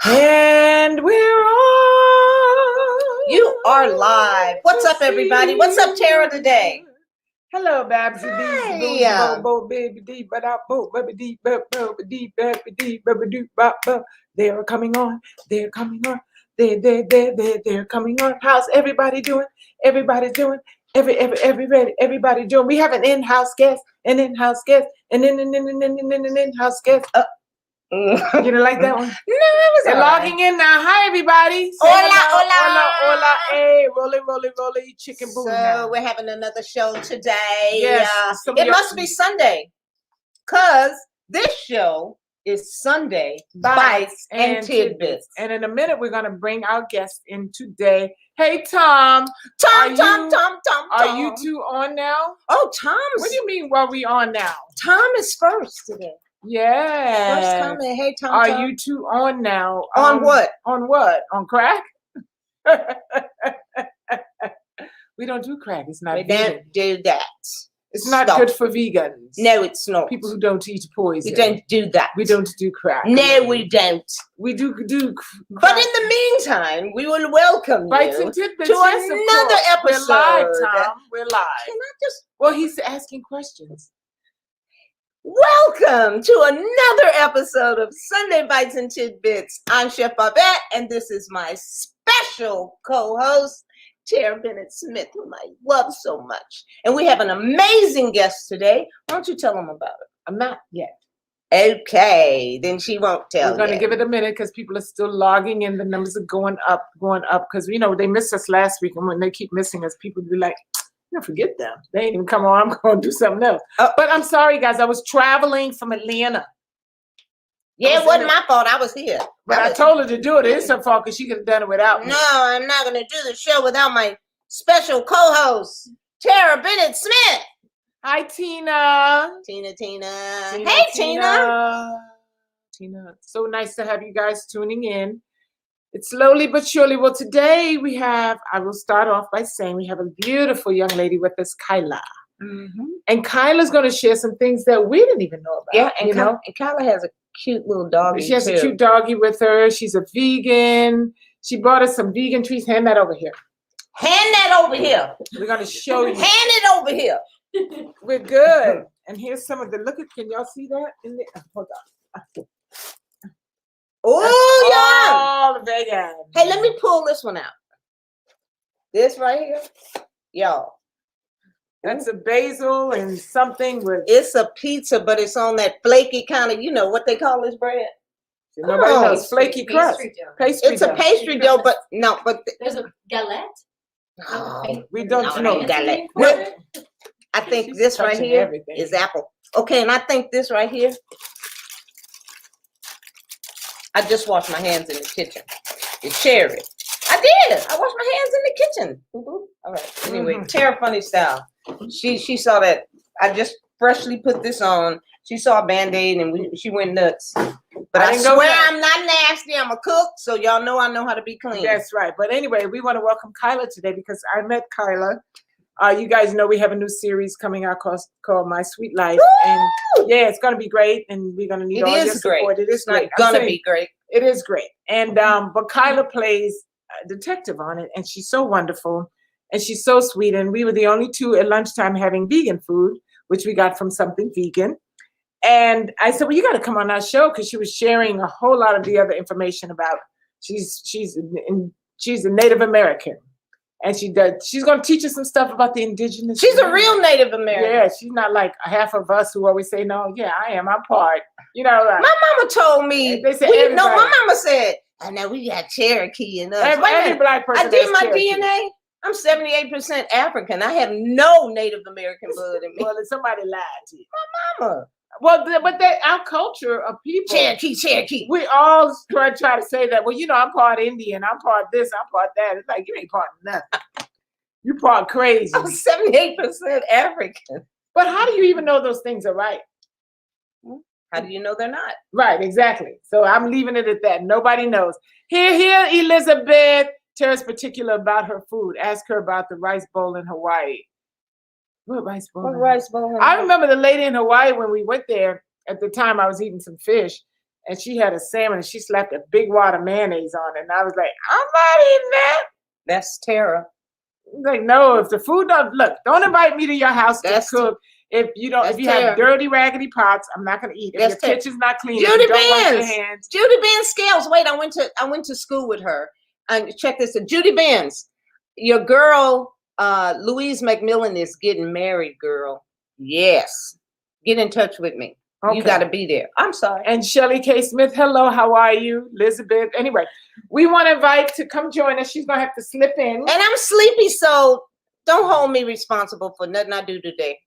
And we're on. You are live. What's up, everybody? What's up, Terrah, today? Hello, Babsy. They're coming on. They're coming on. They're coming on. How's everybody doing? Everybody's doing. Everybody doing. We have an in-house guest, an in-house guest, an in-house guest. You didn't like that one? No, it was They're logging in now. Hi, everybody. Hola. Hey, rolly, chicken boom. So we're having another show today. Yes. It must be Sunday, because this show is Sunday Bites and Tidbits. And in a minute, we're going to bring our guest in today. Hey, Tom. Tom. Are you two on now? Oh, Tom's. What do you mean, are we on now? Tom is first today. Yeah. First comment. Hey, Tom. Are you two on now? On what? On what? On crack? We don't do crack. It's not We vegan. don't do that. It's not Stop. good for vegans. No, it's not. People who don't eat poison. We don't do that. We don't do crack. No, we don't. We do But in the meantime, we will welcome Bites you and Tidbits to yes, another episode. We're live, Tom. We're live. Can I just Well, he's asking questions. welcome to another episode of Sunday Bites and Tidbits. I'm Chef Babette, and this is my special co-host, Terrah Bennett Smith, whom I love so much. And we have an amazing guest today. Why don't you tell them about it? I'm not yet. Okay, then she won't tell. We're going to give it a minute because people are still logging in. The numbers are going up. Because, they missed us last week. And when they keep missing us, people be like, forget them. They ain't even come on. I'm going to do something else. But I'm sorry, guys. I was traveling from Atlanta. Yeah, it wasn't my fault. I was here. But I told her to do it. It's her fault because she could have done it without me. No, I'm not going to do the show without my special co-host, Terrah Bennett Smith. Hi, Tina. Tina. Hey, Tina. Tina. So nice to have you guys tuning in. It's slowly but surely. Well, today I will start off by saying we have a beautiful young lady with us, Kyla. Mm-hmm. And Kyla's going to share some things that we didn't even know about. Yeah, and Kyla has a cute little doggy. She has a cute doggy with her. She's a vegan. She brought us some vegan treats. Hand that over here. Hand that over here. We're going to show you. Hand it over here. We're good. And here's some of the, can y'all see that? Hold on. Oh, yeah. All vegan. Hey, let me pull this one out. This right here. Y'all. That's a basil and something with. It's a pizza, but it's on that flaky kind of, what they call this bread? Nobody knows. Flaky crust. Pastry it's a pastry dough, but no, but. There's a galette. Oh, we don't know. Galette. No. I think this right here is apple. Okay, and I think this right here. I just washed my hands in the kitchen. It's cherry. I did. I washed my hands in the kitchen. All right. Anyway, Terrah funny style. She saw that I just freshly put this on. She saw a Band-Aid and she went nuts. But I swear I'm not nasty. I'm a cook, so y'all know I know how to be clean. That's right. But anyway, we want to welcome Kyla today because I met Kyla. You guys know we have a new series coming out called My Sweet Life. Woo! And yeah, it's going to be great. And we're going to need all your support. It is great. It's going to be great. It is great. And but Kyla plays a detective on it. And she's so wonderful. And she's so sweet. And we were the only two at lunchtime having vegan food, which we got from Something Vegan. And I said, well, you got to come on our show because she was sharing a whole lot of the other information about she's a Native American. And she's going to teach us some stuff about the indigenous. She's a real Native American. Yeah, she's not like half of us who always say, no, yeah, I am. I'm part. My mama told me. They said my mama said, I know we got Cherokee in us. Every black person. I did my DNA. I'm 78% African. I have no Native American blood in me. Well, somebody lied to you. My mama. Well, but our culture of people. Cherokee. We all try to say that, well, I'm part Indian, I'm part this, I'm part that. It's like, you ain't part nothing. You part crazy. I'm 78% African. But how do you even know those things are right? How do you know they're not? Right, exactly. So I'm leaving it at that. Nobody knows. Here, Elizabeth. Terrah's particular about her food. Ask her about the rice bowl in Hawaii. What rice bowl? What rice bowl? I remember the lady in Hawaii when we went there. At the time, I was eating some fish, and she had a salmon, and she slapped a big wad of mayonnaise on it. And I was like, I'm not eating that. That's Terrah. Like, no, if the food don't invite me to your house to cook. If you have dirty, raggedy pots, I'm not gonna eat. If your kitchen's not clean, Judy if you don't wash your Benz. hands. Judy Benz Scales. Wait, I went to school with her. And check this out. Judy Benz, your girl, Louise McMillan is getting married, girl. Yes. Get in touch with me. Okay. You gotta be there. I'm sorry. And Shelly K. Smith, hello, how are you? Elizabeth. Anyway, we want to invite to come join us. She's gonna have to slip in. And I'm sleepy, so don't hold me responsible for nothing I do today.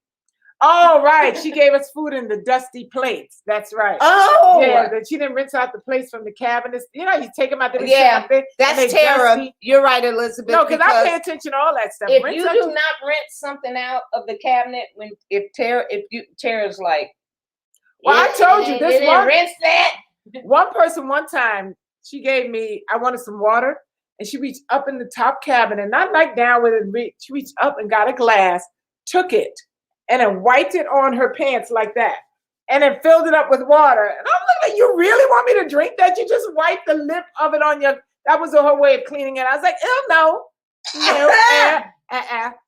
Oh, right. She gave us food in the dusty plates. That's right. Oh. Yeah, that she didn't rinse out the plates from the cabinets. You know, you take them out the that's Terrah. You're right, Elizabeth. No, because I pay attention to all that stuff. If you do not rinse something out of the cabinet, Terrah's like, well, I told you this one. Rinse that. One person one time, she gave me, I wanted some water, and she reached up in the top cabinet, not like down with it. She reached up and got a glass, took it, and then wiped it on her pants like that, and then filled it up with water. And I'm like, you really want me to drink that? You just wiped the lip of it on your. That was her way of cleaning it. I was like, no.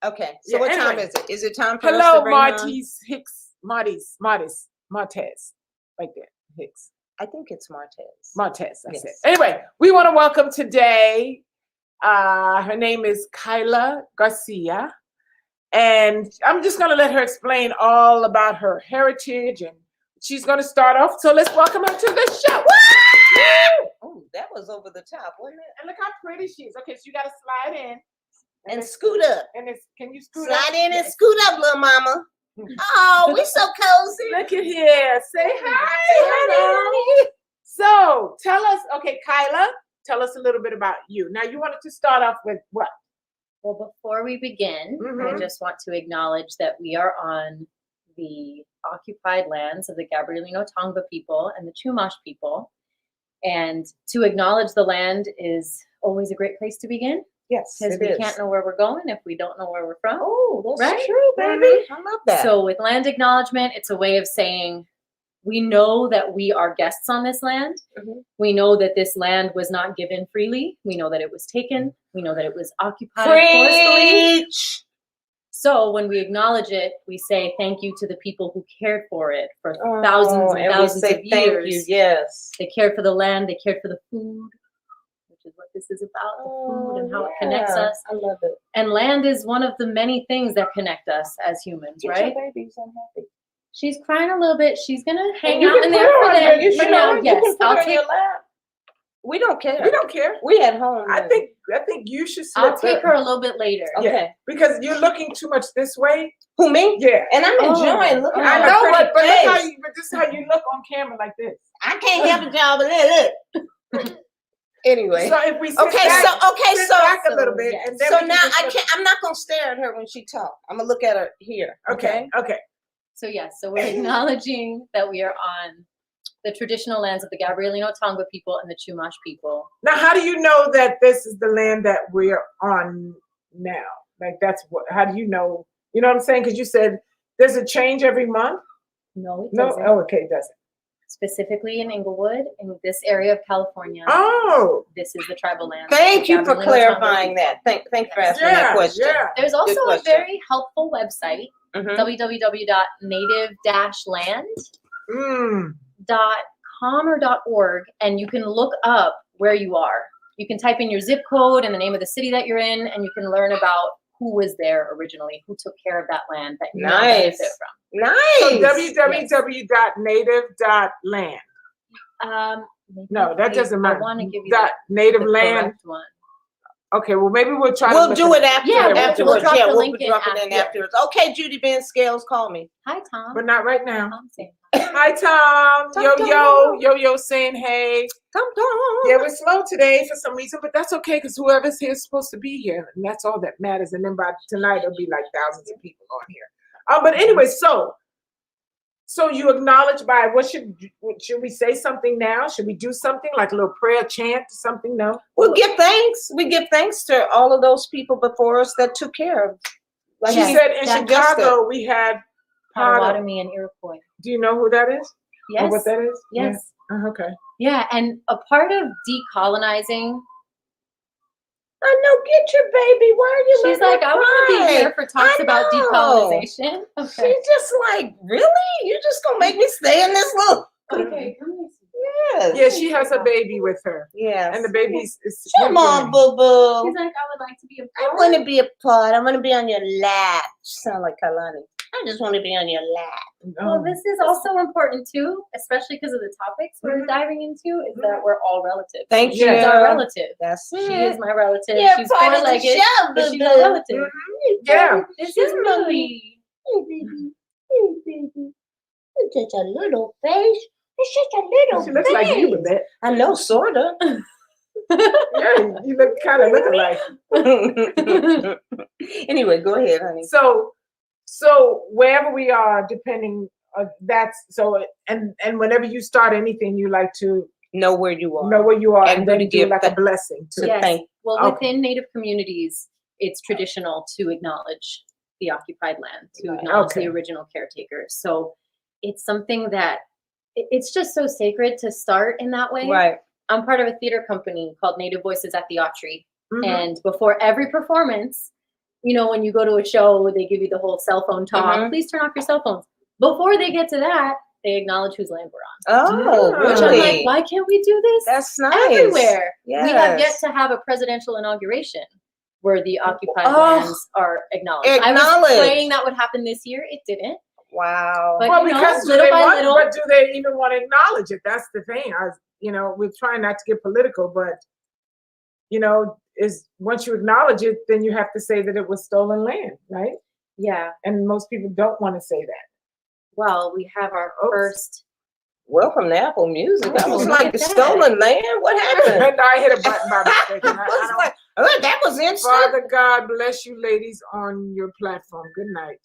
Okay, so what time is it? Is it time for hello, us to bring Martez Hicks, Martez, right there, Hicks. I think it's Martez. Martez, that's it. Anyway, we want to welcome today. Her name is Kyla Garcia. And I'm just going to let her explain all about her heritage, and she's going to start off. So let's welcome her to the show. Oh, that was over the top, wasn't it? And look how pretty she is. Okay, so you got to slide in. And scoot up. And can you scoot slide up? Slide in and scoot up, little mama. Oh, we so cozy. Look at here. Say hi, honey. So tell us, okay, Kyla, tell us a little bit about you. Now, you wanted to start off with what? Well, before we begin, I just want to acknowledge that we are on the occupied lands of the Gabrielino Tongva people and the Chumash people. And to acknowledge the land is always a great place to begin. Yes, because we can't know where we're going if we don't know where we're from. Oh, that's right? true, baby. I love that. So with land acknowledgement, it's a way of saying, we know that we are guests on this land. We know that this land was not given freely. We know that it was taken. We know that it was occupied forcefully. So when we acknowledge it, we say thank you to the people who cared for it for thousands and thousands of years. Thank you. Yes. They cared for the land. They cared for the food, which is what this is about, the food and how it connects us. I love it. And land is one of the many things that connect us as humans, right? Your baby's unhappy. She's crying a little bit. She's gonna hang out in there for that. Yes, I'll take. We don't care. We don't care. We at home. I think you should. I'll take her a little bit later. Okay. Yeah, because you're looking too much this way. Who, me? Yeah. And I'm enjoying looking at I know, her but face. this is how you look on camera like this. I can't help it, y'all, but look. Anyway. So if we sit back a little bit, and then so now I'm not gonna stare at her when she talks. I'm gonna look at her here. Okay. So yes, so we're acknowledging that we are on the traditional lands of the Gabrielino Tongva people and the Chumash people. Now, how do you know that this is the land that we're on now? Like, how do you know? You know what I'm saying? Because you said there's a change every month. No, it doesn't. Oh, okay, it doesn't. Specifically in Inglewood, in this area of California. Oh, this is the tribal land. Thank you for clarifying that. Thank you for asking that question. Yeah. There's also a very helpful website, www.native-land.com or .org, and you can look up where you are. You can type in your zip code and the name of the city that you're in, and you can learn about who was there originally, who took care of that land that you benefit from. Nice. So www.native.land. No, that doesn't matter. I want to give you native the land. one. Okay, well maybe we'll try. We'll do it after. We'll drop the link in afterwards. Okay, Judy Benz Scales, call me. Hi, Tom. But not right now. Tom saying hi, Tom. Yo, saying hey. Tom. Yeah, we're slow today for some reason, but that's okay because whoever's here is supposed to be here, and that's all that matters. And then by tonight, there'll be like thousands of people on here. But anyway, so you acknowledge by should we say something now? Should we do something like a little prayer chant, something? No. We'll give thanks. We give thanks to all of those people before us that took care of. Like she said in Chicago, we had Potawatomi and Iroquois. Do you know who that is? Yes. Oh, what that is? Yes. Yeah. Oh, okay. Yeah, and a part of decolonizing. I know, get your baby. Why are you? She's letting like, her I want to be cry? here for talks I about know. decolonization. Okay. She's just like, really? You just gonna make me stay in this little? Okay, come here. Yes. Yeah, she has a baby with her, Yes. and the baby's is. Come on, boo boo. She's like, I would like to be a I part. want to be a part. I want to be on your lap. She sound like Kalani. I just want to be on your lap. Well, this is also important too, especially because of the topics we're diving into, is that we're all relatives. Thank She's you. our relative. That's it. She is my relative. Yeah, She's part of the four-legged, show, but she's boo-boo. our relative. Yeah. This is really. Hey, baby. Hey, baby. It's just a little face. It's just a little She looks like you, Babette. I know, sorta. Yeah, you look kind of look alike. Anyway, go ahead, honey. So wherever we are, depending, that's so. And whenever you start anything, you like to Know where you are. know where you are, And and then to do give like a that- blessing too. to Yes. thank- Well, Okay. within Native communities, it's traditional to acknowledge the occupied land, to Right. acknowledge Okay. the original caretakers. So it's something that it's just so sacred to start in that way. Right. I'm part of a theater company called Native Voices at the Autry. Mhm. And before every performance, you know, when you go to a show, they give you the whole cell phone talk. Mhm. Please turn off your cell phones. Before they get to that, they acknowledge whose land we're on. Oh, Yeah. Which I'm really? like, why can't we do this That's nice. everywhere? We have yet Yes. to have a presidential inauguration where the occupied Oh. lands are acknowledged. I was Acknowledged. praying that would happen this year. It didn't. Wow. But- Well, you know, because do little they by want, little- but do they even want to acknowledge it? That's the thing. We're trying not to get political, but is once you acknowledge it, then you have to say that it was stolen land, right? Yeah. And most people don't want to say that. Well, we have our Oops. first. Welcome to Apple Music. That was Oh, like look the at stolen land. What happened? No, I hit a button by mistake. I and I was don't- like, oh, that was instant. Father God bless you, ladies, on your platform. Good night.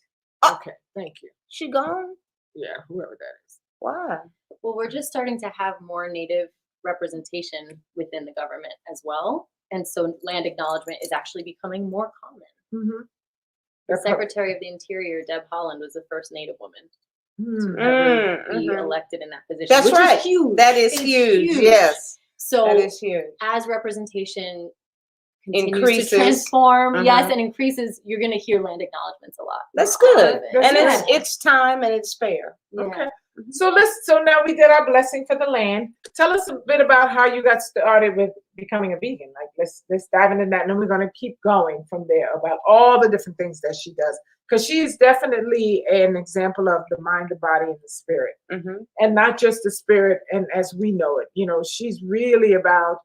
Okay, thank you. She gone? Yeah, whoever that is. Why? Well, we're just starting to have more Native representation within the government as well. And so land acknowledgement is actually becoming more common. Mm-hmm. The Secretary of the Interior, Deb Haaland, was the first Native woman Mm. to ever be mhm. elected in that position. That's which right. Is huge. That is It's huge. Yes. So That is huge. as representation continues Increases. to transform, yes, Mhm. and increases, you're going to hear land acknowledgements a lot. That's good. That's And right. it's time and it's fair. Yeah. Okay. So now we did our blessing for the land. Tell us a bit about how you got started with becoming a vegan. Like let's dive into that, and then we're gonna keep going from there about all the different things that she does. Because she's definitely an example of the mind, the body, and the spirit. Mm-hmm. And not just the spirit and as we know it. She's really about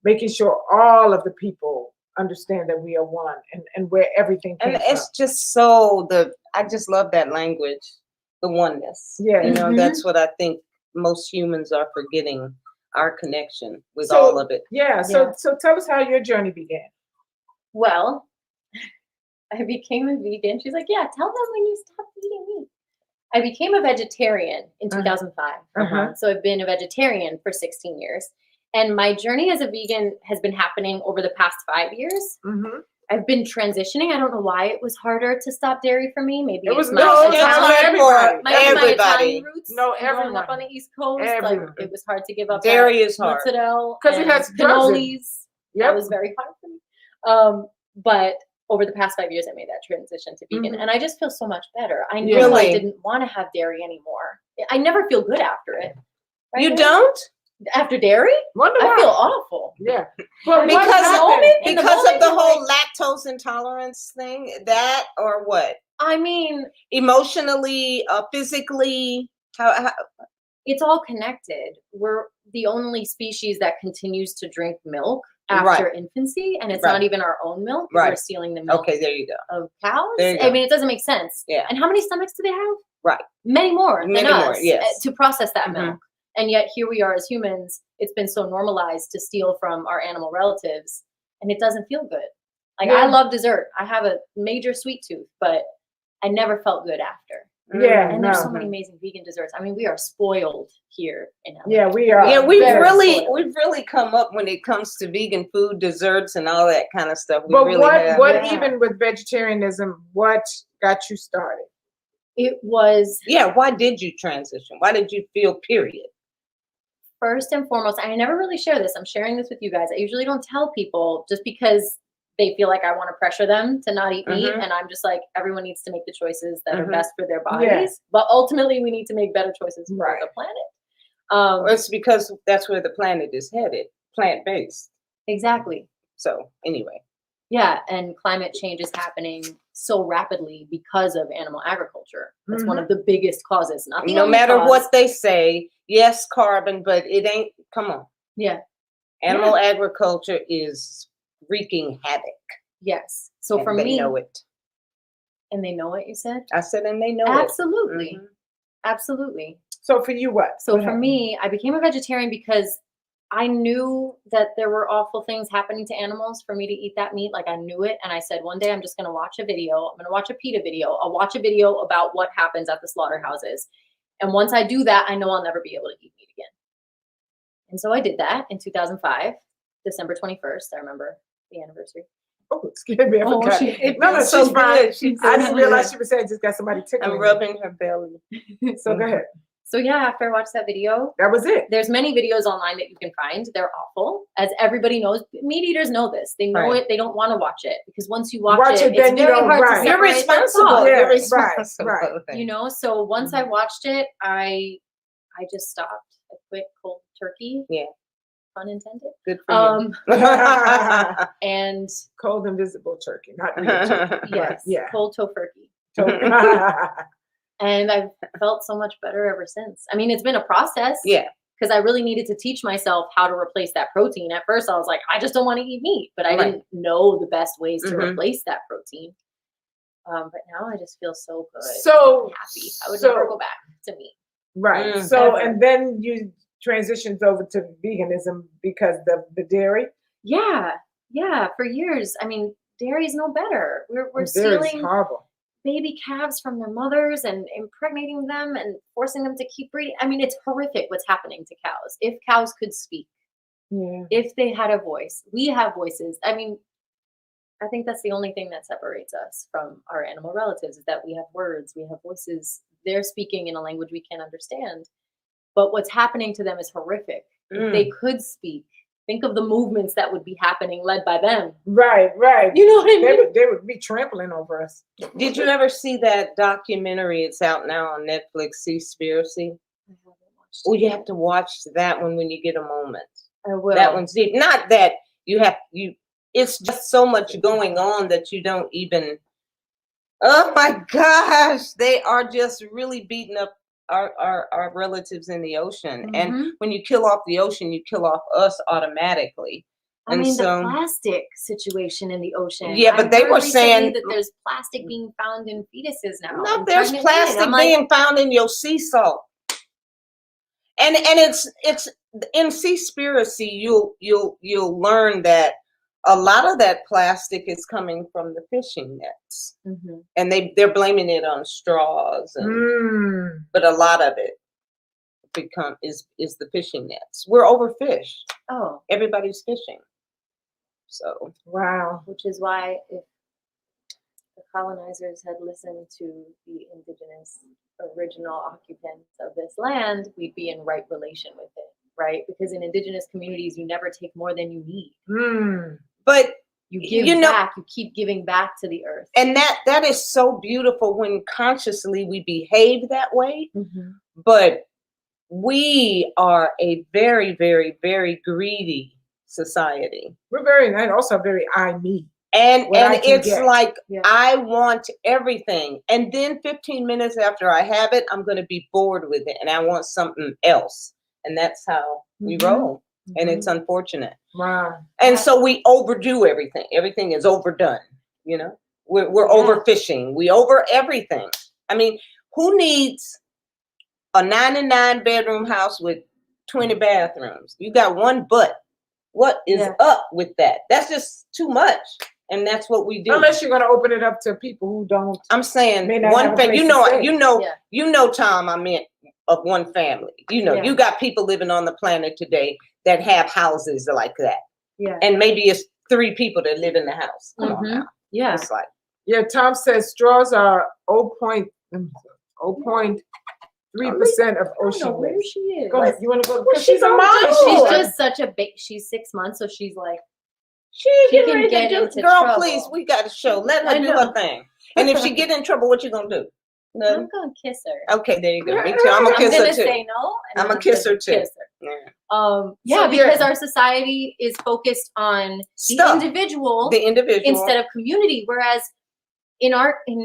making sure all of the people understand that we are one and where everything came And it's just I just love that language, the oneness. Yeah. Mhm. That's what I think most humans are forgetting, our connection with So- all of it. Yeah. So tell us how your journey began. Well, I became a vegan. She's like, yeah, tell them when you stop eating meat. I became a vegetarian in 2005. Uh-huh. So I've been a vegetarian for 16 years. And my journey as a vegan has been happening over the past 5 years. Mm-hmm. I've been transitioning. I don't know why it was harder to stop dairy for me. Maybe It was it's my no, it's Italian- hard everybody. my Everybody. Italian roots. No, growing up everyone. on the East Coast, Everyone. like it was hard to give up Dairy that is hard. mozzarella 'Cause it and has drugs in it. cannolis. That was very hard for me. But over the past 5 years, I made that transition to vegan, Mhm. and I just feel so much better. I knew Really? I didn't want to have dairy anymore. I never feel good after it. Right, You Dave? don't? After dairy? Wonder I why. feel awful. Yeah. But Because what happened? in the Because of moment, the you're whole like- lactose intolerance thing, that or what? I mean, Emotionally, physically, how it's all connected. We're the only species that continues to drink milk Right. after infancy, and it's Right. not even our own milk. We're Right. stealing the milk okay, there you go. of cows. There you I go. mean, it doesn't make sense. Yeah. And how many stomachs do they have? Right. Many more Many than more, us yes. to process that Mhm. milk. And yet here we are as humans. It's been so normalized to steal from our animal relatives, and it doesn't feel good. Like Yeah. I love dessert. I have a major sweet tooth, but I never felt good after. Yeah, And there's no. so many amazing vegan desserts. I mean, we are spoiled here in LA. Yeah, we are. Yeah, we've Very really spoiled. come up when it comes to vegan food, desserts, and all that kind of stuff. We But really have. what Yeah. even with vegetarianism, what got you started? It was why did you transition? Why did you feel period? first and foremost, I never really share this. I'm sharing this with you guys. I usually don't tell people just because they feel like I want to pressure them to not eat meat. And I'm just like, everyone needs to make the choices that are best for their bodies. Yeah. But ultimately, we need to make better choices for the planet. It's because that's where the planet is headed, plant-based. Exactly. So anyway. Yeah, and climate change is happening so rapidly because of animal agriculture. That's one of the biggest causes. Not the no only matter cause. what they say, yes, carbon, but it ain't, come on. Yeah. Animal agriculture is wreaking havoc. Yes. So and for they me, know it. And they know what you said? I said, and they know Absolutely. it. Absolutely. So for you, what? So for me, I became a vegetarian because I knew that there were awful things happening to animals for me to eat that meat. Like I knew it. And I said, one day I'm just going to watch a video. I'm going to watch a PETA video. I'll watch a video about what happens at the slaughterhouses. And once I do that, I know I'll never be able to eat meat again. And so I did that in 2005, December 21st. I remember the anniversary. Oh, excuse me, I forgot. No, It's so she's fine. good. I didn't realize she was saying just got somebody tickling. I'm rubbing her belly. So go ahead. So yeah, after I watched that video, That was it. there's many videos online that you can find. They're awful. As everybody knows, meat eaters know this. They know it. They don't want to watch it because once you watch it, it's then you very don't- hard right. to You're separate the responsible. thought. Yeah, You're right, responsible. right. You know, so once I watched it, I just stopped. I quit cold turkey. Yeah. Pun intended. Good for you. And Cold invisible turkey, not real turkey. yes, Yeah. cold tofurkey. So- And I've felt so much better ever since. I mean, it's been a process. Yeah. Because I really needed to teach myself how to replace that protein. At first, I was like, I just don't want to eat meat, but I didn't know the best ways to replace that protein. But now I just feel so good. So and happy. I would never go back to meat. right. Mm, So ever. and then you transitioned over to veganism because the dairy. Yeah, for years. I mean, dairy is no better. We're Dairy is stealing horrible. baby calves from their mothers and impregnating them and forcing them to keep breeding. I mean, it's horrific what's happening to cows. If cows could speak, Yeah. if they had a voice, we have voices. I mean, I think that's the only thing that separates us from our animal relatives is that we have words, we have voices. They're speaking in a language we can't understand. But what's happening to them is horrific. If they could speak, think of the movements that would be happening led by them. Right. You know what I mean? They would be trampling over us. Did you ever see that documentary? It's out now on Netflix, Seaspiracy. I haven't watched Oh, it you yet. have to watch that one when you get a moment. I will. That one's deep. Not that it's just so much going on that you don't even, oh my gosh, they are just really beating up our relatives in the ocean. And when you kill off the ocean, you kill off us automatically. I mean, the plastic situation in the ocean. Yeah, but I they heard were recently saying that there's plastic being found in fetuses now. no, in there's pregnant women. plastic I'm like, being found in your sea salt. And it's in Seaspiracy, you'll learn that a lot of that plastic is coming from the fishing nets, and they're blaming it on straws, but a lot of it is the fishing nets. We're overfished. Oh, Everybody's fishing. So Wow. which is why if the colonizers had listened to the indigenous original occupants of this land, we'd be in right relation with it, right? Because in indigenous communities, you never take more than you need. but You give back, you keep giving back to the earth. and that is so beautiful when consciously we behave that way. But we are a very, very, very greedy society. We're very, and also very I me. And What I can it's get. like, Yeah. I want everything. And then 15 minutes after I have it, I'm going to be bored with it. And I want something else. And that's how we roll. And it's unfortunate. Wow. And so we overdo everything. Everything is overdone. You know, we're overfishing. We over everything. I mean, who needs a 99 bedroom house with 20 bathrooms? You got one butt. What is up with that? That's just too much. And that's what we do. Unless you're going to open it up to people who don't. I'm saying may not one have a family. place to You know, Tom. I meant of one family. You know, you got people living on the planet today that have houses like that. Yeah. And maybe it's 3 people that live in the house. Come on now. Yeah. It's like, Yeah, Tom says straws are 0.3% of I don't ocean know where waste. she is. Go ahead. You want to go? What's Because she she's a gonna mom. do? She's Oh, just such a she's 6 months, so she's like, She She getting can ready get to do. into Girl, trouble. please, we got a show. Let I her do know. her thing. And if she get in trouble, what you gonna do? I'm Nothing. gonna kiss her. Okay, there you go. Me too. I'm gonna I'm kiss her gonna too. say no. And I'ma then kiss gonna her too. kiss her. Yeah. Yeah, So, because yeah. our society is focused on the Stuff. individual The individual. instead of community. Whereas in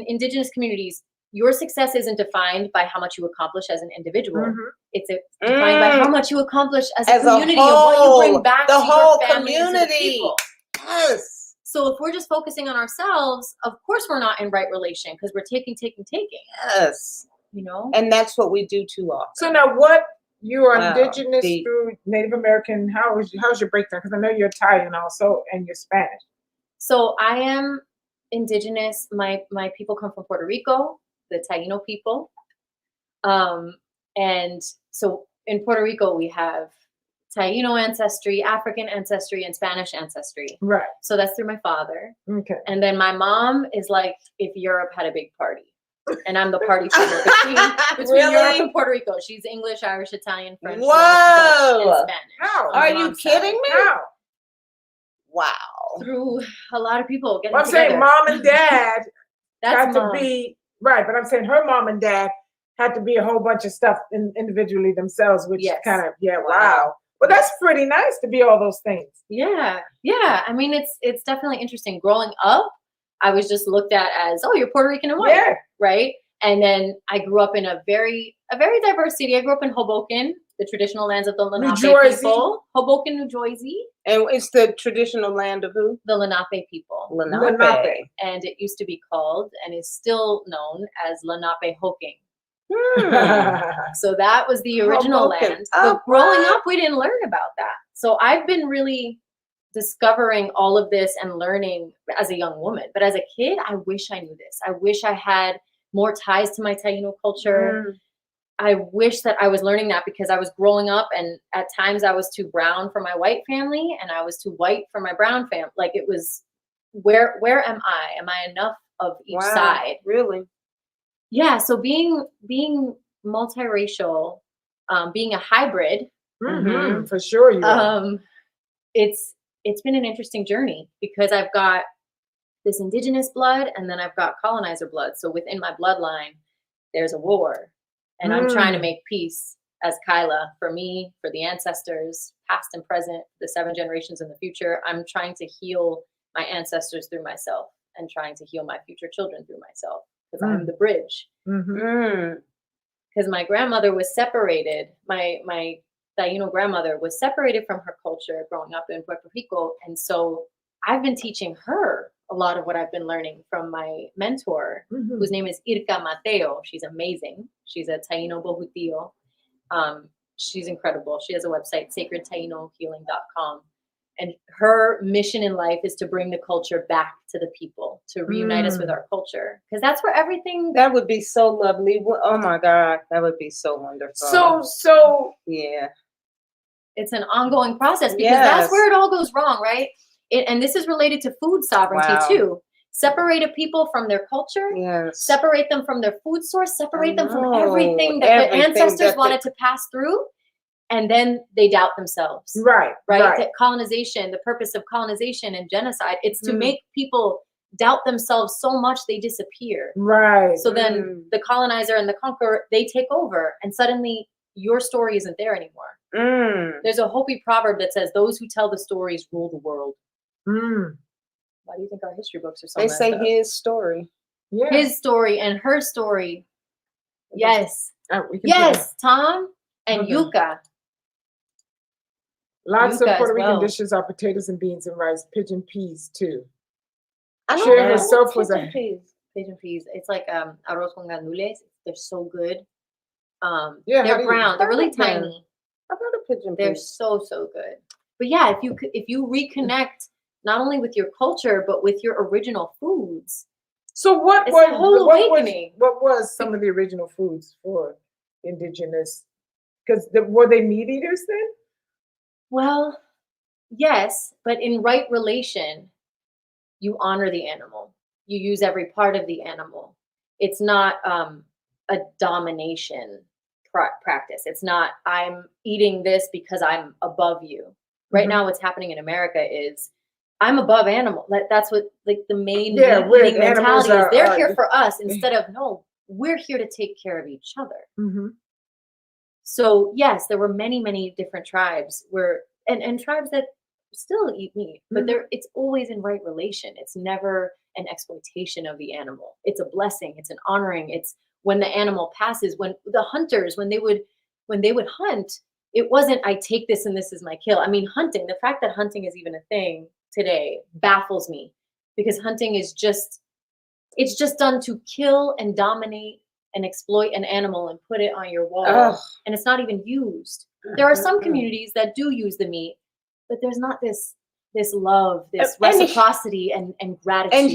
indigenous communities, your success isn't defined by how much you accomplish as an individual. Mhm. It's defined by how much you accomplish as a community and whole, what you bring back the to whole your family and to the community. people. Yes. So if we're just focusing on ourselves, of course we're not in right relation because we're taking. Yes. You know. And that's what we do too often. So now, what you are Wow, indigenous deep. through Native American? How's your breakdown? Because I know you're Italian also, and you're Spanish. So I am indigenous. My people come from Puerto Rico, the Taino people. And so in Puerto Rico, we have Taino ancestry, African ancestry, and Spanish ancestry. Right. So that's through my father. Okay. And then my mom is like if Europe had a big party. And I'm the party partner between Really? Europe and Puerto Rico. She's English, Irish, Italian, French, Whoa. Welsh, Dutch, and Spanish. How? on my Are you mom's kidding side. me? How? Wow. Through a lot of people getting Well, I'm together. saying mom and dad That's had to mom. be right, but I'm saying her mom and dad had to be a whole bunch of stuff individually themselves, which Yes. kind of wow. Well, that's pretty nice to be all those things. Yeah. I mean, it's definitely interesting. Growing up, I was just looked at as, oh, you're Puerto Rican and white, Yeah. right? And then I grew up in a very diverse city. I grew up in Hoboken, the traditional lands of the Lenape Jersey. people. Hoboken, New Jersey, And it's the traditional land of who? the Lenape people. Lenape. And it used to be called and is still known as Lenape Hoking. So that was the original Hoboken. land. Oh, But growing what? up, we didn't learn about that. So I've been really discovering all of this and learning as a young woman. But as a kid, I wish I knew this. I wish I had more ties to my Taino culture. I wish that I was learning that because I was growing up and at times I was too brown for my white family and I was too white for my brown family. Like it was, where am I? Am I enough of each side? Really? Yeah, so being multiracial, being a hybrid, Mm-hmm. For sure, you are. it's been an interesting journey because I've got this indigenous blood and then I've got colonizer blood. So within my bloodline, there's a war, and I'm trying to make peace as Kyla for me, for the ancestors, past and present, the 7 generations in the future. I'm trying to heal my ancestors through myself and trying to heal my future children through myself because I'm the bridge. Because my grandmother was separated. My Taino grandmother was separated from her culture growing up in Puerto Rico. And so I've been teaching her a lot of what I've been learning from my mentor, whose name is Irka Mateo. She's amazing. She's a Taino Bohutillo. She's incredible. She has a website, sacredtainohealing.com. And her mission in life is to bring the culture back to the people, to reunite us with our culture. Because that's where everything... That would be so lovely. Oh my God, that would be so wonderful. So yeah. It's an ongoing process because that's where it all goes wrong, right? And this is related to food sovereignty too. Separate a people from their culture, separate them from their food source, separate them from everything that the ancestors wanted to pass through, and then they doubt themselves. Right. That colonization, the purpose of colonization and genocide, it's to make people doubt themselves so much they disappear. Right. So then the colonizer and the conqueror, they take over, and suddenly your story isn't there anymore. There's a Hopi proverb that says, "Those who tell the stories rule the world." Why do you think our history books are so They messed say up? his story. Yeah. His story and her story. Yes. Yes. Tom and Yucca. Lots Yucca of Puerto as Rican well. dishes are potatoes and beans and rice, pigeon peas too. I don't Cher know herself was pigeon peas. Pigeon peas. It's like arroz con gandules. They're so good. how do They're you- brown. They're really I've heard of them. tiny. I've heard of pigeon They're peas. so good. But yeah, if you reconnect not only with your culture but with your original foods. So what It's a whole was awakening. what was some of the original foods for indigenous? Because were they meat eaters then? Well, yes, but in right relation, you honor the animal. You use every part of the animal. It's not a domination practice. It's not, I'm eating this because I'm above you. Right now, what's happening in America is I'm above animal. That's what like the main leading mentality is. They're here for us instead of, no, we're here to take care of each other. So yes, there were many, many different tribes and tribes that still eat meat, but it's always in right relation. It's never an exploitation of the animal. It's a blessing. It's an honoring. It's when the animal passes, when the hunters, when they would hunt, it wasn't, I take this and this is my kill. I mean, hunting, the fact that hunting is even a thing today baffles me, because hunting is it's just done to kill and dominate and exploit an animal and put it on your wall. And it's not even used. There are some communities that do use the meat, but there's not this love, this reciprocity and gratitude. And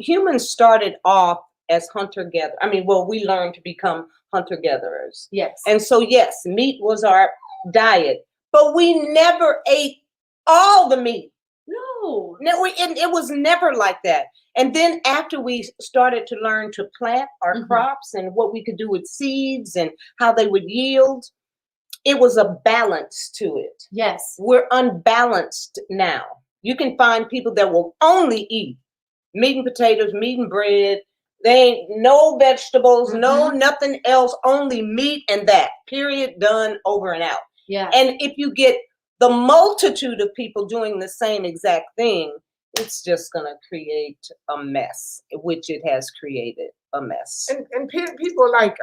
humans started off as hunter-gatherer. I mean, well, we learned to become hunter-gatherers. Yes. And so, yes, meat was our diet, but we never ate all the meat. No, it was never like that. And then after we started to learn to plant our crops and what we could do with seeds and how they would yield, it was a balance to it. Yes. We're unbalanced now. You can find people that will only eat meat and potatoes, meat and bread. They ain't no vegetables, no nothing else, only meat and that. Period, done, over and out. Yeah. And if you get the multitude of people doing the same exact thing, it's just going to create a mess, which it has created a mess. And people like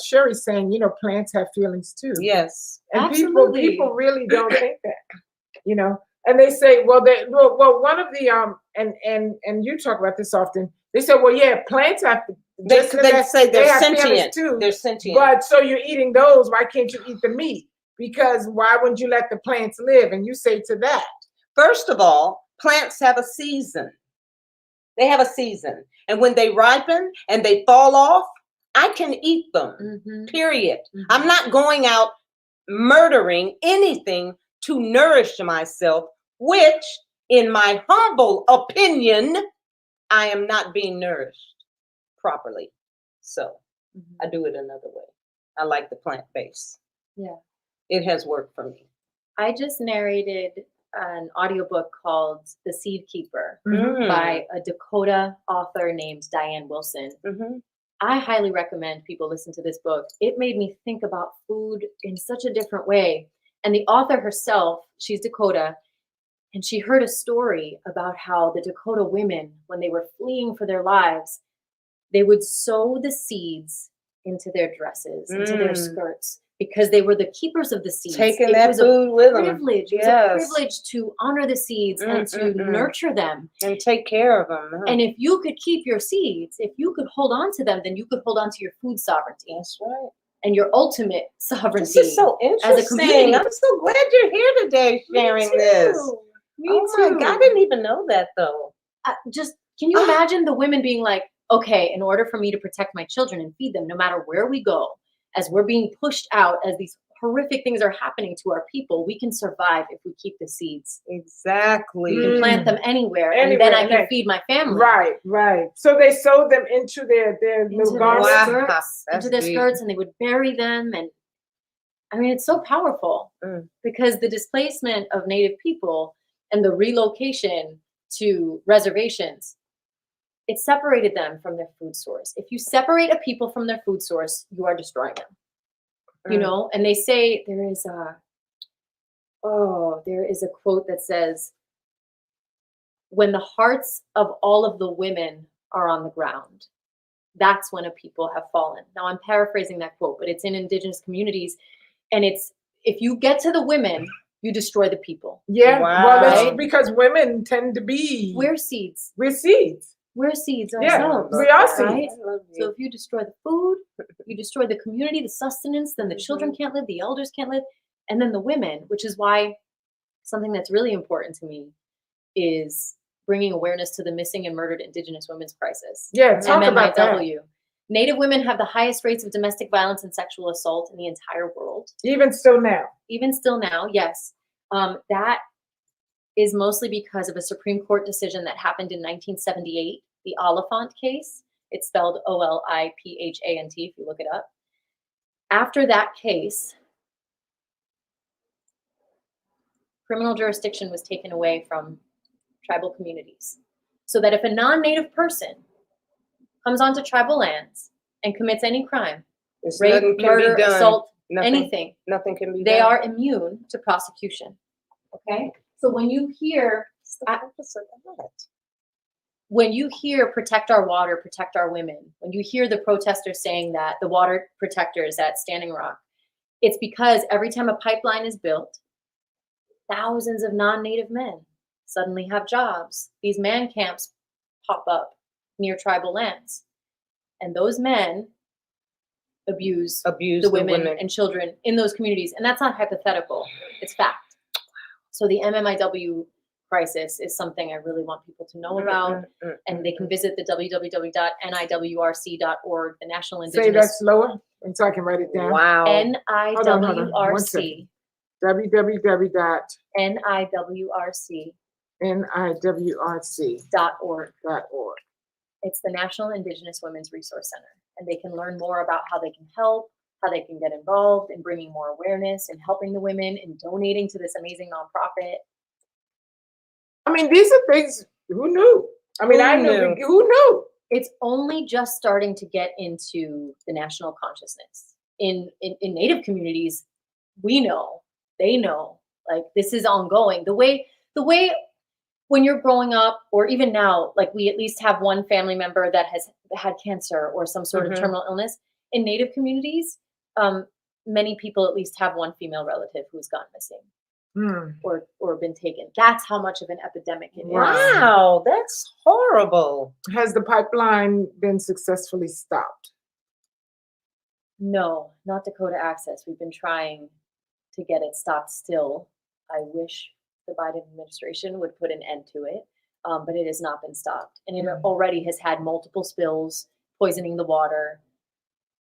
Sherry saying, plants have feelings too. Yes. And absolutely. people really don't think that, And they say, well, one of the and you talk about this often. They say, well, yeah, plants have. They say they're sentient too. They're sentient. But so you're eating those. Why can't you eat the meat? Because why wouldn't you let the plants live? And you say to that. First of all, plants have a season. They have a season. And when they ripen and they fall off, I can eat them, period. I'm not going out murdering anything to nourish myself, which, in my humble opinion, I am not being nourished properly. So I do it another way. I like the plant base. Yeah. It has worked for me. I just narrated an audiobook called The Seed Keeper by a Dakota author named Diane Wilson. I highly recommend people listen to this book. It made me think about food in such a different way. And the author herself, she's Dakota, and she heard a story about how the Dakota women, when they were fleeing for their lives, they would sow the seeds into their dresses, into their skirts, because they were the keepers of the seeds. Taking that food with them. It was a privilege to honor the seeds and to nurture them. And take care of them. And if you could keep your seeds, if you could hold on to them, then you could hold on to your food sovereignty. That's right. And your ultimate sovereignty. This is so interesting. As a community. I'm so glad you're here today sharing this. Me too. My God, I didn't even know that though. Can you imagine the women being like, okay, in order for me to protect my children and feed them, no matter where we go, as we're being pushed out, as these horrific things are happening to our people, we can survive if we keep the seeds. Exactly. We can plant them anywhere and then I can feed my family. Right. So they sewed them into their little garments. Into their skirts, and they would bury them. And I mean, it's so powerful because the displacement of Native people and the relocation to reservations, it separated them from their food source. If you separate a people from their food source, you are destroying them. And they say there is a quote that says, when the hearts of all of the women are on the ground, that's when a people have fallen. Now I'm paraphrasing that quote, but it's in Indigenous communities. And it's, if you get to the women, you destroy the people. Yeah, well, that's because women tend to be. We're seeds. We're seeds. We're seeds ourselves. We are seeds. Right? So if you destroy the food, you destroy the community, the sustenance, then the children can't live, the elders can't live, and then the women, which is why something that's really important to me is bringing awareness to the missing and murdered Indigenous women's crisis. Yeah, talk about that. MMIW. Native women have the highest rates of domestic violence and sexual assault in the entire world. Even still now, yes. That is mostly because of a Supreme Court decision that happened in 1978, the Oliphant case. It's spelled Olipphant if you look it up. After that case, criminal jurisdiction was taken away from tribal communities, so that if a non-native person comes onto tribal lands and commits any crime, rape, murder, assault, anything, nothing can be they done. are immune to prosecution. Okay? So when you hear protect our water, protect our women, when you hear the protesters saying that, the water protectors at Standing Rock, it's because every time a pipeline is built, thousands of non-native men suddenly have jobs. These man camps pop up near tribal lands, and those men abuse the women and children in those communities. And that's not hypothetical, it's fact. So the MMIW crisis is something I really want people to know about, and they can visit the www.niwrc.org, the National Indigenous. Say that slower, and so I can write it down. Wow. Hold on, 1 NIWRC. second. www.niwrc.org. NIWRC.org. It's the National Indigenous Women's Resource Center, and they can learn more about how they can help, how they can get involved in bringing more awareness and helping the women and donating to this amazing nonprofit. I mean, these are things, who knew? I mean, I knew. Who knew? It's only just starting to get into the national consciousness. In Native communities, we know, they know, like this is ongoing. The way when you're growing up, or even now, like we at least have one family member that has had cancer or some sort of terminal illness. In Native communities, many people at least have one female relative who's gone missing or been taken. That's how much of an epidemic it is. Wow, that's horrible. Has the pipeline been successfully stopped? No, not Dakota Access. We've been trying to get it stopped still. I wish the Biden administration would put an end to it, but it has not been stopped. And it already has had multiple spills, poisoning the water.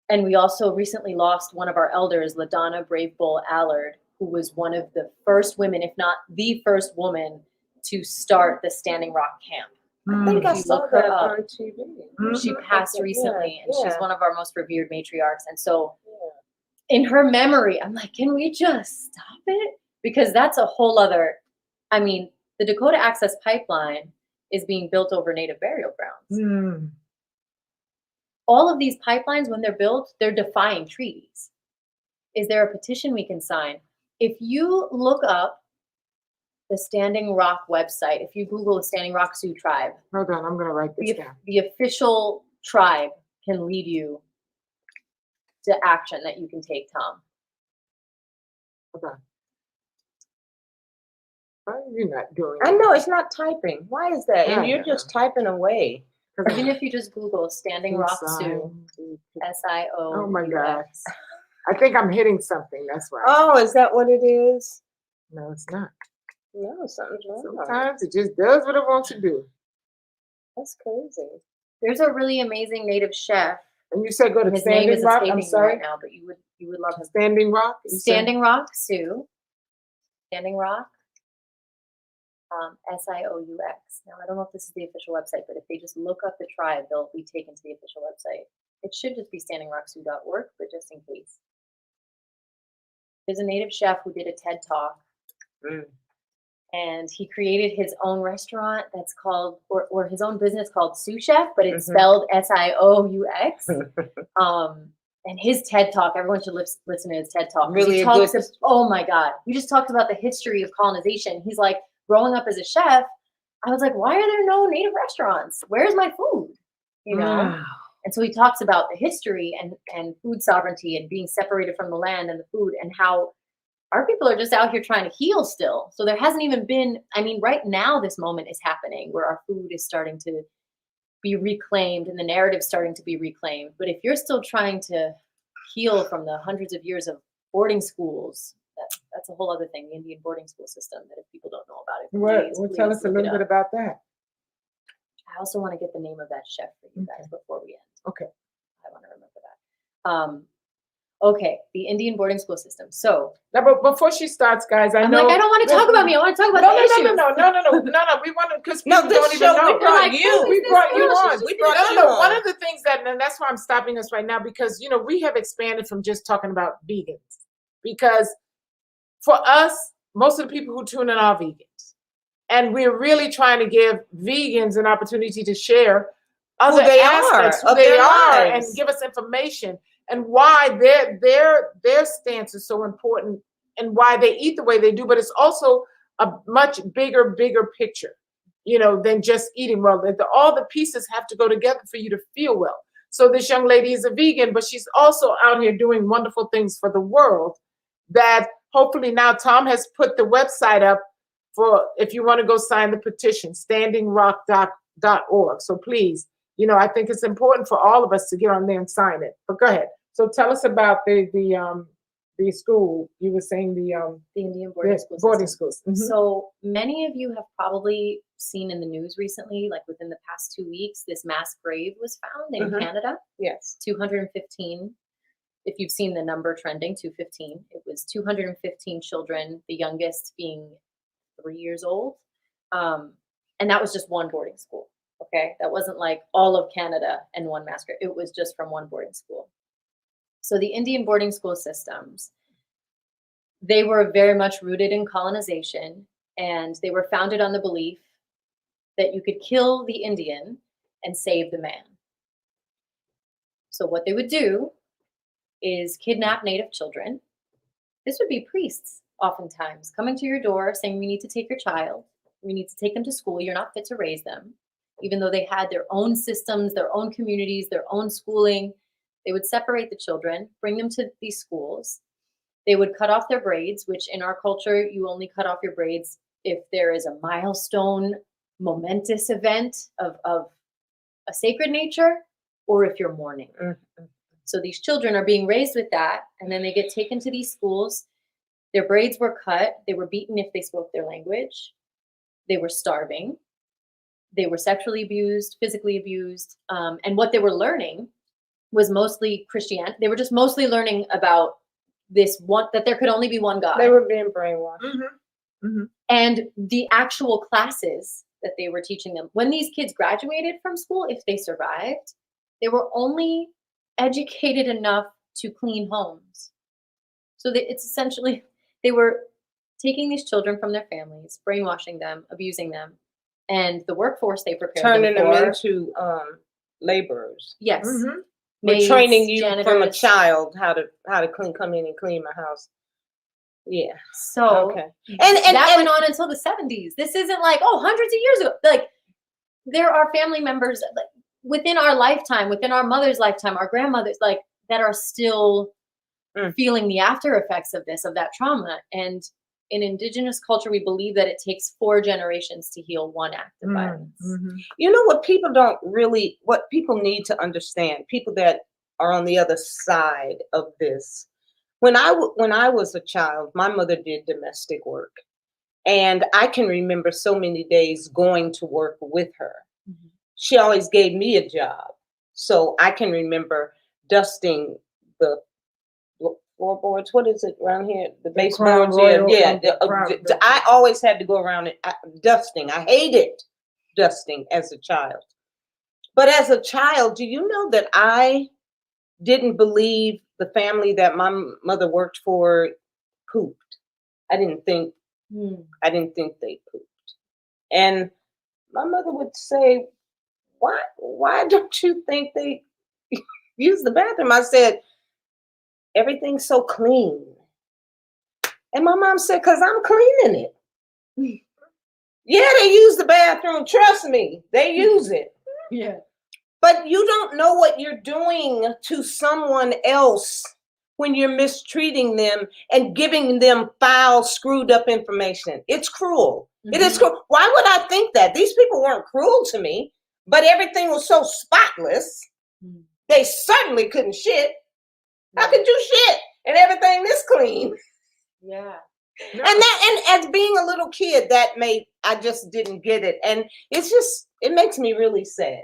And we also recently lost one of our elders, LaDonna Brave Bull Allard, who was one of the first women, if not the first woman, to start the Standing Rock camp. I think I saw her that up on TV. She passed recently, and she's yeah. one of our most revered matriarchs. And so in her memory, I'm like, can we just stop it? Because that's a whole other, I mean, the Dakota Access Pipeline is being built over native burial grounds. All of these pipelines, when they're built, they're defying treaties. Is there a petition we can sign? If you look up the Standing Rock website, if you Google the Standing Rock Sioux tribe. Hold on, I'm going to write this down. The official tribe can lead you to action that you can take, Tom. Okay. Why are you not doing I know, it's not typing. Why is that? And you're just typing away. Even if you just Google Standing Rock Sioux, S-I-O. Oh my gosh. I think I'm hitting something. That's why. Oh, is that what it is? No, it's not. No, something's wrong. Sometimes it just does what it wants to do. That's crazy. There's a really amazing native chef. And you said go to His name is Standing Rock. I'm escaping me sorry. right now, but you would love him. Standing Rock. Standing Rock Sioux. Standing Rock. S-I-O-U-X. Now I don't know if this is the official website, but if they just look up the tribe, they'll be taken to the official website. It should just be standingrocksioux.org, but just in case. There's a native chef who did a TED Talk. And he created his own restaurant that's called, or his own business called Sioux Chef, but it's spelled S-I-O-U-X. And his TED Talk, everyone should listen to his TED Talk. Really oh my God. He just talked about the history of colonization. He's like, growing up as a chef, I was like, why are there no native restaurants? Where's my food? You know? And so he talks about the history and food sovereignty and being separated from the land and the food, and how our people are just out here trying to heal still. So there hasn't even been, I mean, right now this moment is happening where our food is starting to be reclaimed and the narrative starting to be reclaimed. But if you're still trying to heal from the hundreds of years of boarding schools, that's a whole other thing, the Indian boarding school system, that if people don't know about it. Well, tell us a little bit about that. I also want to get the name of that chef for you guys before we end. Okay. I want to remember that. Okay, the Indian boarding school system. So Now, but before she starts, guys, I I'm know. like, I don't want to talk about me. I want to talk about No, the issues. no. We want to, because No, people this don't even show, know. we brought like, you. who We is this brought you girl? She's on. just We brought gonna- you No, on. one of the things that, and that's why I'm stopping us right now, because, we have expanded from just talking about vegans. Because for us, most of the people who tune in are vegans. And we're really trying to give vegans an opportunity to share other they aspects, are, who of they their are, lives. and give us information and why their stance is so important and why they eat the way they do. But it's also a much bigger picture, than just eating well. All the pieces have to go together for you to feel well. So this young lady is a vegan, but she's also out here doing wonderful things for the world that hopefully now Tom has put the website up for if you want to go sign the petition, standingrock.org. So please, I think it's important for all of us to get on there and sign it. But go ahead. So tell us about the school. You were saying the Indian boarding school boarding system. schools. Mhm. So many of you have probably seen in the news recently, like within the past 2 weeks, this mass grave was found in Mhm. Canada. Yes. 215. If you've seen the number trending, 215. It was 215 children, the youngest being 3 years old. And that was just one boarding school. Okay. That wasn't like all of Canada and one mass grave. It was just from one boarding school. So the Indian boarding school systems, they were very much rooted in colonization, and they were founded on the belief that you could kill the Indian and save the man. So what they would do is kidnap Native children. This would be priests, oftentimes, coming to your door saying, we need to take your child. We need to take them to school. You're not fit to raise them. Even though they had their own systems, their own communities, their own schooling, they would separate the children, bring them to these schools. They would cut off their braids, which in our culture, you only cut off your braids if there is a milestone, momentous event of a sacred nature, or if you're mourning. Mm-hmm. So these children are being raised with that, and then they get taken to these schools. Their braids were cut. They were beaten if they spoke their language. They were starving. They were sexually abused, physically abused. And what they were learning was mostly Christianity. They were just mostly learning about this one, that there could only be one God. They were being brainwashed. Mm-hmm. Mm-hmm. And the actual classes that they were teaching them, when these kids graduated from school, if they survived, they were only educated enough to clean homes. So that it's essentially, they were taking these children from their families, brainwashing them, abusing them, and the workforce they prepared Turning them them for. into laborers. Yes. Mm-hmm. We're Maids, training you from a janitors. child how to come in and clean my house. Yeah. So Okay. that went on until the 70s. This isn't like, hundreds of years ago. Like, there are family members like, within our lifetime, within our mother's lifetime, our grandmothers, like, that are still feeling the after effects of this, of that trauma. And in Indigenous culture, we believe that it takes 4 generations to heal one act of violence. Mm-hmm. You know what what people need to understand, people that are on the other side of this. When I was a child, my mother did domestic work, and I can remember so many days going to work with her. Mm-hmm. She always gave me a job, so I can remember dusting the floorboards. What is it around here? The baseboards. I always had to go around it dusting. I hated dusting as a child. But as a child, do you know that I didn't believe the family that my mother worked for pooped? I didn't think they pooped. And my mother would say, why don't you think they use the bathroom? I said, everything's so clean. And my mom said, because I'm cleaning it. Yeah, they use the bathroom. Trust me, they use it. Yeah. But you don't know what you're doing to someone else when you're mistreating them and giving them foul, screwed up information. It's cruel. Mm-hmm. It is cruel. Why would I think that? These people weren't cruel to me, but everything was so spotless. Mm-hmm. They certainly couldn't shit. How could you shit and everything this clean? Yeah. No. And as being a little kid, I just didn't get it. And it makes me really sad.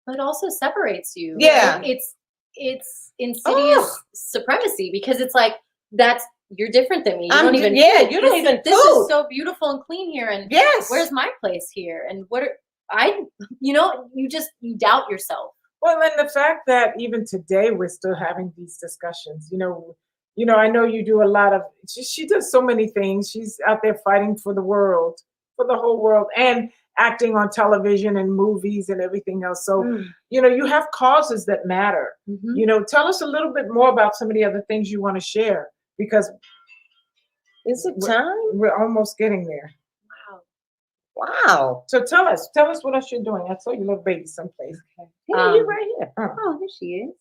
But it also separates you. Yeah. Like, it's insidious supremacy, because it's like, you're different than me. You don't even you don't even this food. is so beautiful and clean here, and Yes. where's my place here? And you doubt yourself. Well, and the fact that even today we're still having these discussions, I know you do a lot of, she does so many things. She's out there fighting for the world, for the whole world, and acting on television and movies and everything else. So, you have causes that matter. Tell us a little bit more about some of the other things you want to share, because is it time? We're almost getting there. Wow. So tell us what else you're doing. I saw your little baby someplace. Yeah, you're right here. Oh, there she is.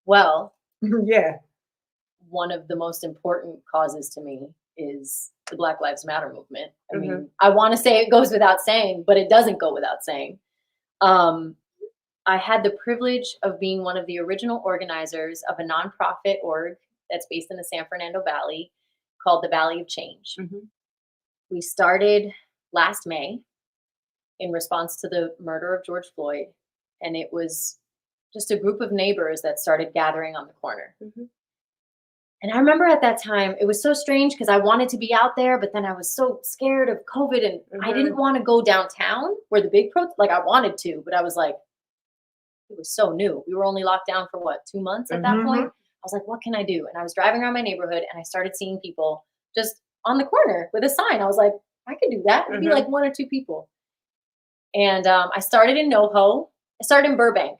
Well, yeah. One of the most important causes to me is the Black Lives Matter movement. I mean, I want to say it goes without saying, but it doesn't go without saying. I had the privilege of being one of the original organizers of a nonprofit org that's based in the San Fernando Valley called the Valley of Change. We started last May in response to the murder of George Floyd, and it was just a group of neighbors that started gathering on the corner. And I remember at that time, it was so strange because I wanted to be out there, but then I was so scared of COVID, and I didn't want to go downtown where the big I wanted to, but I was like, it was so new. We were only locked down for 2 months at that point. I was like, what can I do? And I was driving around my neighborhood, and I started seeing people just on the corner with a sign. I was like, I could do that. Maybe like 1 or 2 people. And I started in NoHo. I started in Burbank.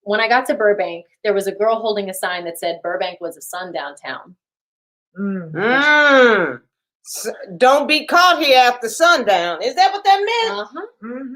When I got to Burbank, there was a girl holding a sign that said Burbank was a sundown town. Don't be caught here after sundown. Is that what that meant?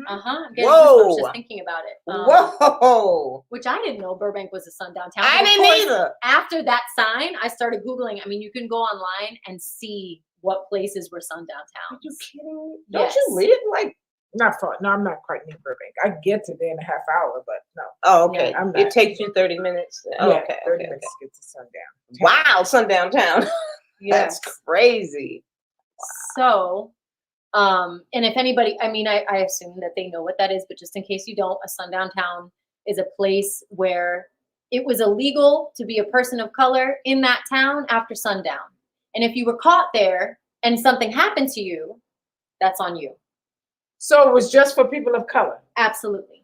I'm getting goosebumps just thinking about it. Whoa. Which I didn't know Burbank was a sundown town. I didn't either. After that sign, I started Googling. I mean, you can go online and see what places were sundown towns. Are you kidding me? Yes. Don't you live not far? No, I'm not quite near Burbank. I get to there in a half hour, but no. Oh, okay. Yeah, it takes you 30 minutes. Okay. 30 minutes to get to sundown. Wow, sundown town. That's crazy. So, and if anybody, I mean, I assume that they know what that is, but just in case you don't, a sundown town is a place where it was illegal to be a person of color in that town after sundown. And if you were caught there and something happened to you, that's on you. So it was just for people of color? Absolutely.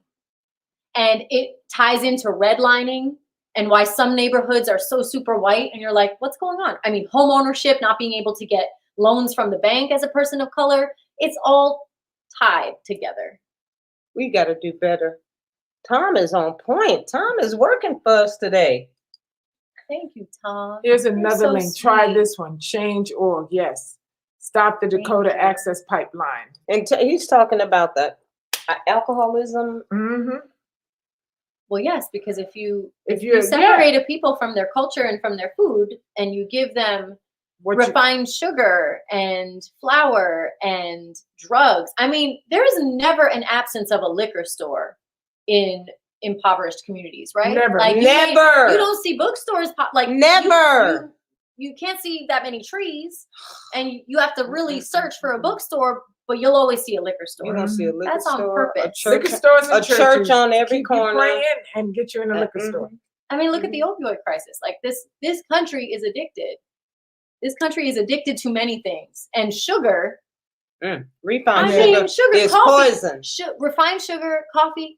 And it ties into redlining and why some neighborhoods are so super white. And you're like, what's going on? I mean, home ownership, not being able to get loans from the bank as a person of color. It's all tied together. We got to do better. Tom is on point. Tom is working for us today. Thank you, Tom. Here's another so link. sweet. Try this one. Change.org. Yes. Stop the Dakota Access Pipeline. And he's talking about the alcoholism. Well, yes, because if you separate a people from their culture and from their food, and you give them refined sugar and flour and drugs. I mean, there is never an absence of a liquor store in impoverished communities, right? Never. You don't see bookstores pop never. You can't see that many trees, and you have to really search for a bookstore, but you'll always see a liquor store. You're gonna see a liquor That's store, on purpose. Liquor stores and church on every corner. You pray in and get you in a liquor store. I mean, look at the opioid crisis. Like this country is addicted. This country is addicted to many things, and sugar. Refined sugar is coffee, poison. Refined sugar, coffee.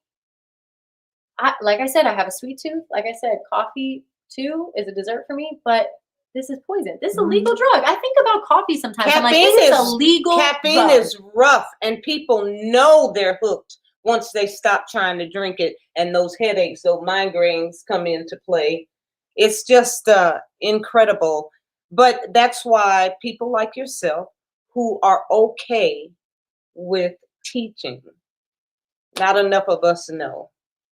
Like I said, I have a sweet tooth. Like I said, coffee too is a dessert for me, but this is poison. This is a legal drug. I think about coffee sometimes. I'm like, this is a legal caffeine drug. is rough, and people know they're hooked once they stop trying to drink it, and those headaches, those migraines come into play. It's just incredible. But that's why people like yourself who are okay with teaching, not enough of us know.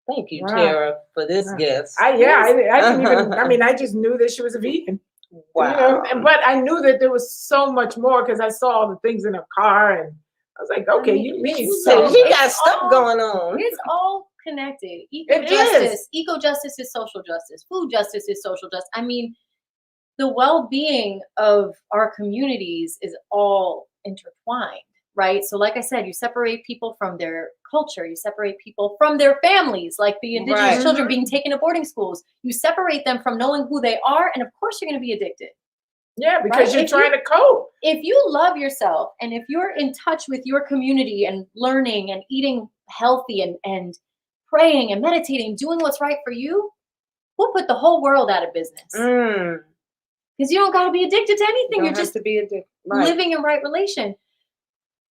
Thank you, Terrah, for this guest. I didn't even, I mean, I just knew that she was a vegan. Wow. But I knew that there was so much more because I saw all the things in her car, and I was like, okay, you mean so. She got stuff going on. It's all connected. Eco-justice is social justice. Food justice is social justice. I mean, the well-being of our communities is all intertwined. right? So like I said, you separate people from their culture, you separate people from their families, like the Indigenous Right. children being taken to boarding schools. You separate them from knowing who they are, and of course you're going to be addicted. Yeah, because Right? you're If trying to cope. If you love yourself, and if you're in touch with your community and learning and eating healthy and praying and meditating, doing what's right for you, we'll put the whole world out of business. Because you don't got to be addicted to anything. You're just to be addicted. Right. living in right relation.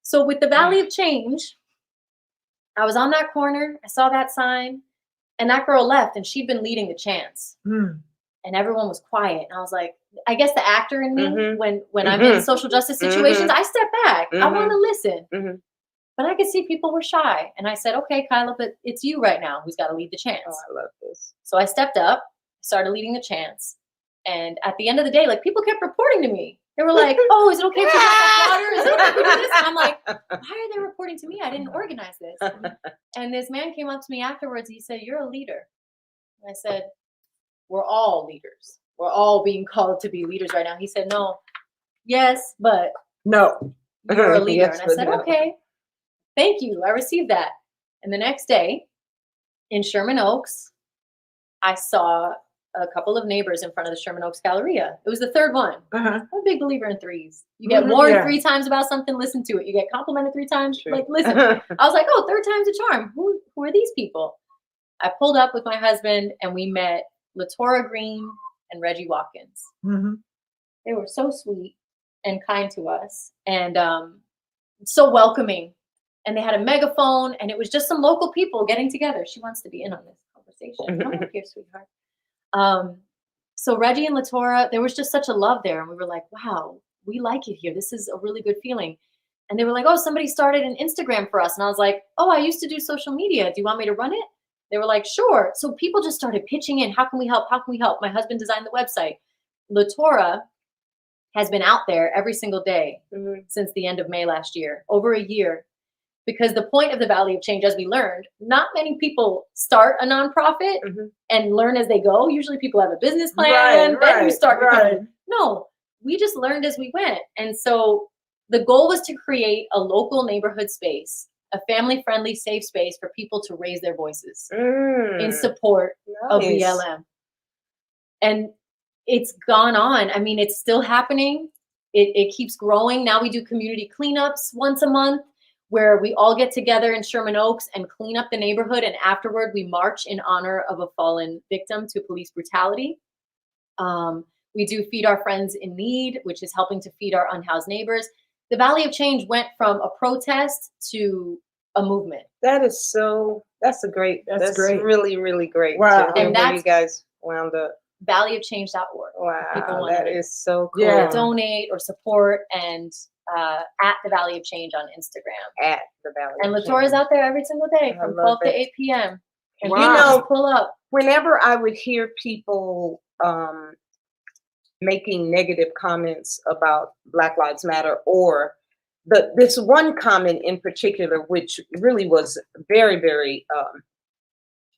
So with the Valley of Change, I was on that corner. I saw that sign, and that girl left, and she'd been leading the chants. And everyone was quiet. And I was like, I guess the actor in me, when I'm in social justice situations, I step back. I want to listen. But I could see people were shy. And I said, okay, Kyla, but it's you right now who's got to lead the chants. Oh, I love this. So I stepped up, started leading the chants. And at the end of the day, like, people kept reporting to me. They were like, oh, is it okay if we drink water? Is it okay if we do this? And I'm like, why are they reporting to me? I didn't organize this. And this man came up to me afterwards. He said, you're a leader. And I said, we're all leaders. We're all being called to be leaders right now. He said, no, yes, but No. you're a leader. Yes, and I said, but no. okay, thank you. I received that. And the next day in Sherman Oaks, I saw a couple of neighbors in front of the Sherman Oaks Galleria. It was the third one. I'm a big believer in threes. You get warned 3 times about something, listen to it. You get complimented 3 times, like, listen. I was like, oh, third time's a charm. Who are these people? I pulled up with my husband and we met LaTorra Green and Reggie Watkins. They were so sweet and kind to us and so welcoming. And they had a megaphone and it was just some local people getting together. She wants to be in on this conversation. Come up here, sweetheart. So Reggie and LaTorra, there was just such a love there. And we were like, wow, we like it here. This is a really good feeling. And they were like, oh, somebody started an Instagram for us. And I was like, oh, I used to do social media. Do you want me to run it? They were like, sure. So people just started pitching in. How can we help? How can we help? My husband designed the website. LaTorra has been out there every single day since the end of May last year, over a year. Because the point of the Valley of Change, as we learned, not many people start a nonprofit and learn as they go. Usually people have a business plan, then you start. No, we just learned as we went. And so the goal was to create a local neighborhood space, a family-friendly, safe space for people to raise their voices in support of BLM. And it's gone on. I mean, it's still happening. It keeps growing. Now we do community cleanups once a month where we all get together in Sherman Oaks and clean up the neighborhood. And afterward, we march in honor of a fallen victim to police brutality. We do Feed Our Friends in Need, which is helping to feed our unhoused neighbors. The Valley of Change went from a protest to a movement. That's great. That's really, really great. Wow. And that's where you guys wound up. valleyofchange.org. Wow, that is so cool. Yeah. Donate or support and at the Valley of Change on Instagram. At the Valley. And of LaTorra's Change. out there every single day from 12 to 8 p.m. And You know, pull up. Whenever I would hear people making negative comments about Black Lives Matter, or this one comment in particular, which really was very, very,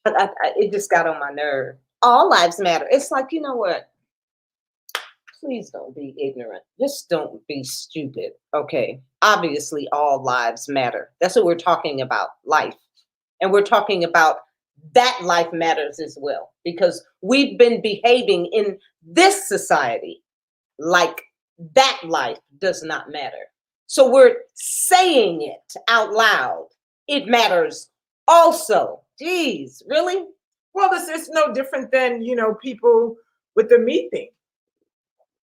it just got on my nerve. All lives matter. It's like, you know what? Please don't be ignorant. Just don't be stupid. Okay. Obviously, all lives matter. That's what we're talking about, life. And we're talking about that life matters as well, because we've been behaving in this society like that life does not matter. So we're saying it out loud. It matters also. Geez, really? Well, it's no different than, people with the meat thing.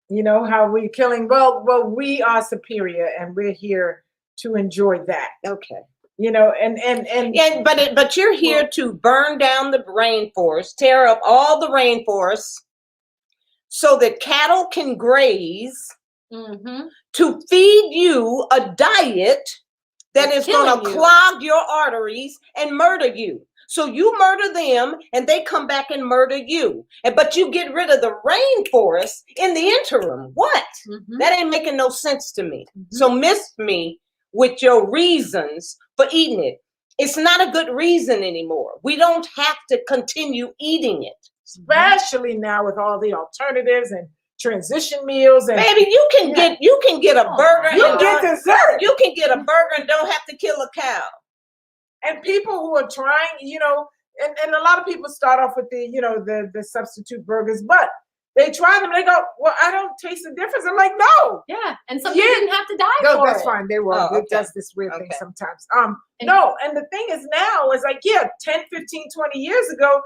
How we're killing. Well, we are superior and we're here to enjoy that. Okay. But you're here to burn down the rainforest, tear up all the rainforests so that cattle can graze, to feed you a diet that is going to clog your arteries and murder you. So you murder them and they come back and murder you. But you get rid of the rainforest in the interim. What? That ain't making no sense to me. So miss me with your reasons for eating it. It's not a good reason anymore. We don't have to continue eating it. Especially now with all the alternatives and transition meals, and Baby, you can get a burger. you and get don't- dessert. You can get a burger and don't have to kill a cow. And people who are trying, and a lot of people start off with the substitute burgers, but they try them and they go, well, I don't taste the difference. I'm like, no. Yeah, and some people didn't have to die No, for that's it. fine. They were. Oh, It okay. does this weird thing Okay. sometimes. No, and the thing is now is like, 10, 15, 20 years ago,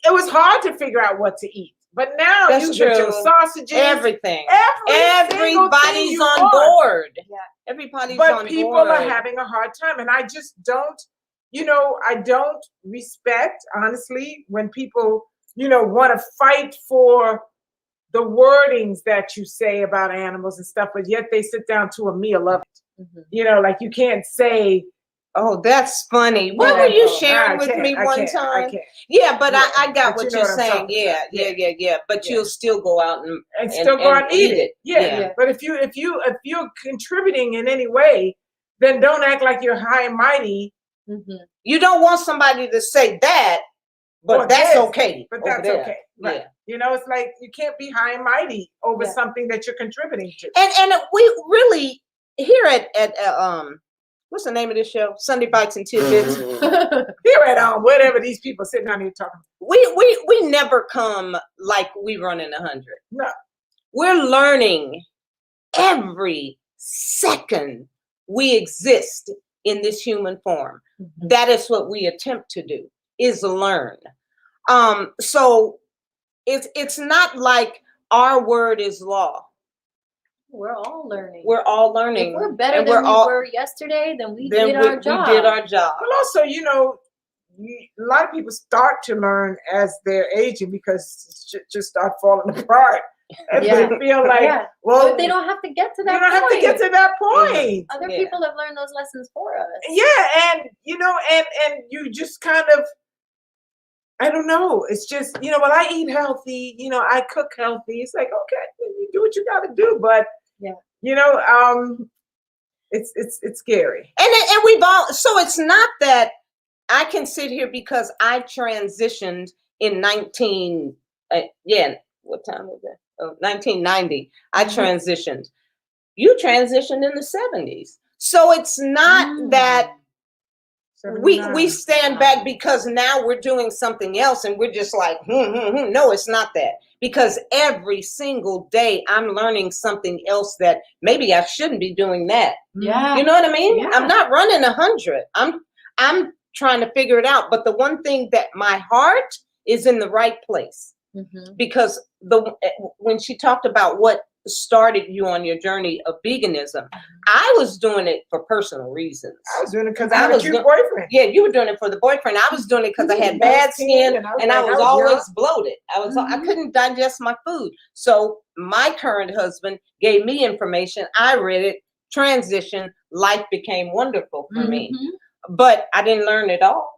it was hard to figure out what to eat. But now That's you get your true. sausages. Everything. Everybody's Everybody's on board. Yeah. Everybody's But on people board. are having a hard time. And I just don't, I don't respect, honestly, when people, want to fight for the wordings that you say about animals and stuff, but yet they sit down to a meal of it. Mhm. Like you can't say. Oh, that's funny. What were you sharing with me one time? Yeah, but I got but what you know you're what I'm saying. talking Yeah. about. But Yeah. you'll still go out And still go out and eat it. Yeah. Yeah. But if you're contributing in any way, then don't act like you're high and mighty. Mhm. You don't want somebody to say that, but Or that's this, okay. But over that's there. okay. Right. Yeah. It's like you can't be high and mighty over Yeah. something that you're contributing to. And we really here at what's the name of this show? Sunday Bites and Tidbits. Here at whatever these people sitting down here talking. We never come like we running 100. No. We're learning every second we exist in this human form. Mhm. That is what we attempt to do, is learn. So it's not like our word is law. We're all learning. We're all learning. If we're better and than we all- were yesterday, then we then did our job. We did our job. Well, also, a lot of people start to learn as they're aging because shit just start falling apart. And Yeah. they feel like, Yeah. well, But they don't have to get to you that don't have to get to that point. Other Yeah. people have learned those lessons for us. Yeah, and and you just kind of, I don't know. It's just, well, I eat healthy, I cook healthy. It's like, okay, you do what you got to do, but Yeah. it's scary. And we've all, so it's not that I can sit here because I transitioned in what time was that? Oh, 1990. I transitioned. You transitioned in the 70s. So it's not that we 79. stand back because now we're doing something else and we're just like, No, it's not that. Because every single day I'm learning something else that maybe I shouldn't be doing that. Yeah. You know what I mean? Yeah. I'm not running 100. I'm trying to figure it out. But the one thing that my heart is in the right place, Mhm. because when she talked about what started you on your journey of veganism, I was doing it for personal reasons. I was doing it because I I had a was cute do- boyfriend. Yeah, you were doing it for the boyfriend. I was doing it because I had bad skin and I was always bloated. I couldn't digest my food. So my current husband gave me information. I read it, transition, life became wonderful for me. Mhm. But I didn't learn it all.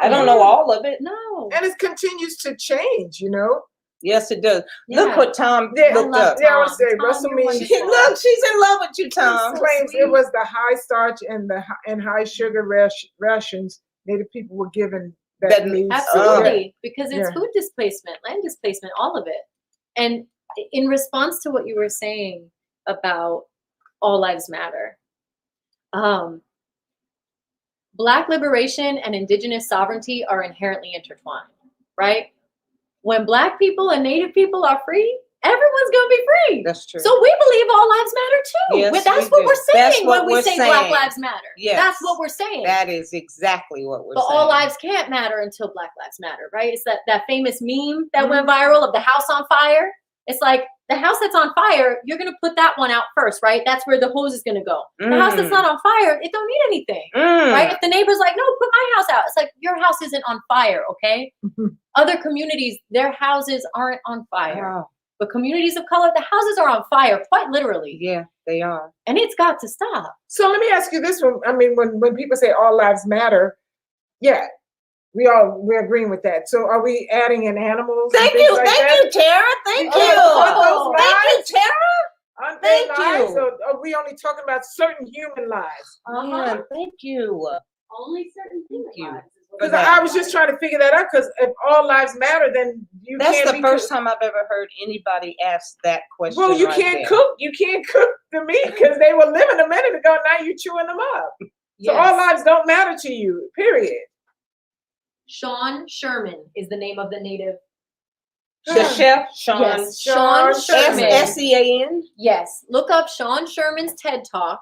I don't know all of it. No. And it continues to change, Yes, it does. Yeah. Look what Tom Yeah, looked I love up. Yeah, I would Tom. say Tom, Russell you're Means wonderful. Look, she's in love with you, Tom. So claims sweet. it was the high starch and high sugar rations Native people were given that leads to Absolutely, because it's Yeah. food displacement, land displacement, all of it. And in response to what you were saying about all lives matter, Black liberation and Indigenous sovereignty are inherently intertwined, right? When Black people and Native people are free, everyone's gonna be free. That's true. So we believe all lives matter too. Yes, But that's we what do. we're saying That's what when we we're say saying. Black lives matter. Yes. That's what we're saying. That is exactly what we're But saying. all lives can't matter until Black lives matter, right? It's that famous meme that went viral of the house on fire. It's like the house that's on fire, you're gonna put that one out first, right? That's where the hose is gonna go. The house that's not on fire, it don't need anything, right? If the neighbor's like, no, put my house out. It's like, your house isn't on fire, okay? Other communities, their houses aren't on fire. Oh, But communities of color, the houses are on fire, quite literally. yeah, they are. And it's got to stop. So let me ask you this one. I mean, when people say all lives matter, yeah, we're agreeing with that. So are we adding in animals? and Thank things you, like thank that? you, Terrah. Thank Oh, you. those Thank you, Terrah. Aren't they Thank lives? you. Or are we only talking about certain human lives? Yeah, thank you. Only certain human you. lives is Because I was just trying to figure that out. Because if all lives matter, then you That's can't the first time I've ever heard anybody ask that question. Well, you right can't there. cook. You can't cook the meat because they were living a minute ago. Now you're chewing them up. So Yes. all lives don't matter to you. Period. Sean Sherman is the name of the native. The chef, Sean. Yes, Sean Sherman. S-E-A-N? Yes, look up Sean Sherman's TED Talk,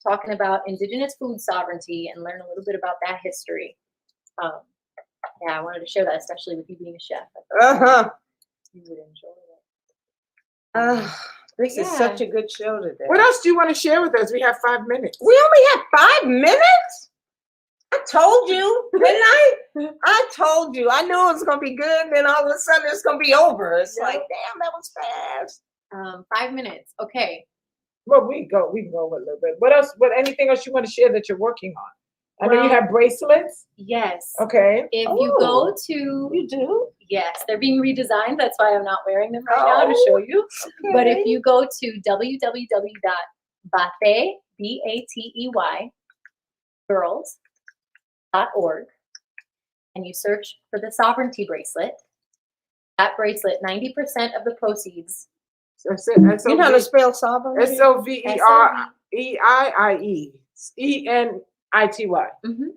talking about Indigenous food sovereignty, and learn a little bit about that history. Yeah, I wanted to share that, especially with you being a chef. Uh-huh. You would enjoy it. This is such a good show today. What else do you want to share with us? We have 5 minutes. We only have 5 minutes? I told you, didn't I? I told you. I knew it was going to be good, then all of a sudden it's going to be over. It's like, damn, that was fast. 5 minutes. Okay. Well, we can go a little bit. What else? Anything else you want to share that you're working on? I know you have bracelets. Yes. Okay. If you go to, You do? yes, they're being redesigned. That's why I'm not wearing them right now to show you. Okay. But if you go to www.batey, B-A-T-E-Y, girls.org, and you search for the sovereignty bracelet, that bracelet, 90% of the proceeds. That's it. You know how to spell sovereignty? SOVEREIIE. ENITY.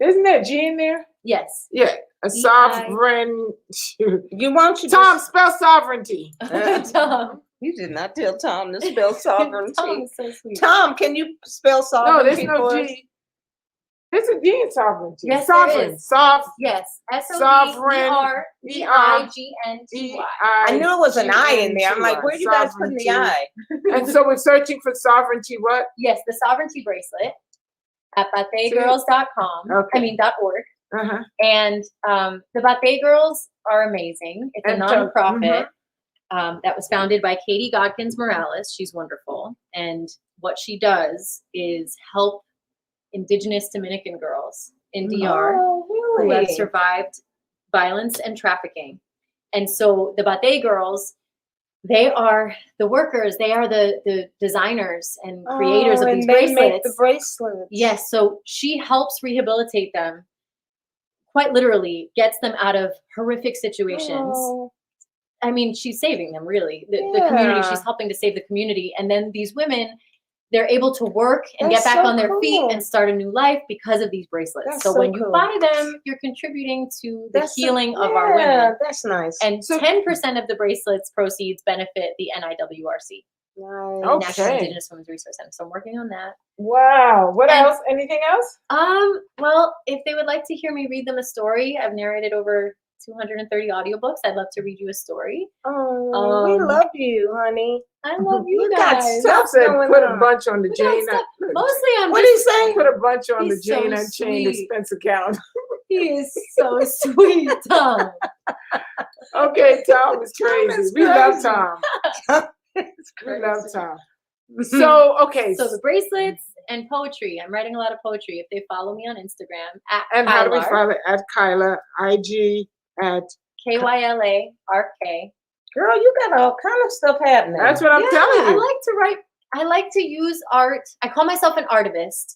Isn't there G in there? Yes. Yeah. A sovereign. You want you Tom, spell sovereignty. Tom. You did not tell Tom to spell sovereignty. Tom is so sweet. Tom, can you spell No, sovereignty? there's no for us? G. There's a G in sovereignty. Yes, there sovereign. is. Sovereign. Yes. Sovereign. SOVEREIGNTY. I knew it was an I in there. I'm like, where you guys putting the I? And so we're searching for sovereignty. What? Yes, the sovereignty bracelet at bateygirls.com. Okay. I mean, .org. Uh-huh. And the Batey Girls are amazing. It's a nonprofit that was founded by Katie Godkins Morales. She's wonderful. And what she does is help Indigenous Dominican girls in DR who have survived violence and trafficking. And so the Batey Girls, they are the workers. They are the designers and creators of these bracelets. Make the bracelets. Yes. So she helps rehabilitate them. Quite literally gets them out of horrific situations. Oh. I mean, she's saving them, really. The community, she's helping to save the community. And then these women, they're able to work and get back on their feet and start a new life because of these bracelets. So when you buy them, you're contributing to the healing of our women. Yeah, that's nice. And 10% of the bracelets proceeds benefit the NIWRC. Nice. National Indigenous Women's Resource Center. So I'm working on that. Wow. What else? Anything else? Well, if they would like to hear me read them a story, I've narrated over 230 audiobooks. I'd love to read you a story. Oh, we love you, honey. I love you got guys. Stop said put a bunch on the Jane. Mostly I'm What did he say? Put a bunch on the He's so Jane Unchained sweet. expense account. He is so sweet, Tom. Okay, Tom is crazy. is We love crazy. Tom. It's We love Tom. So So, okay. the bracelets and poetry. I'm writing a lot of poetry. If they follow me on Instagram at And how do we Kylar, follow it? At Kyla, IG, at... KYLARK. Girl, you got all kind of stuff happening. That's what I'm telling I you. like to write. I like to use art. I call myself an artivist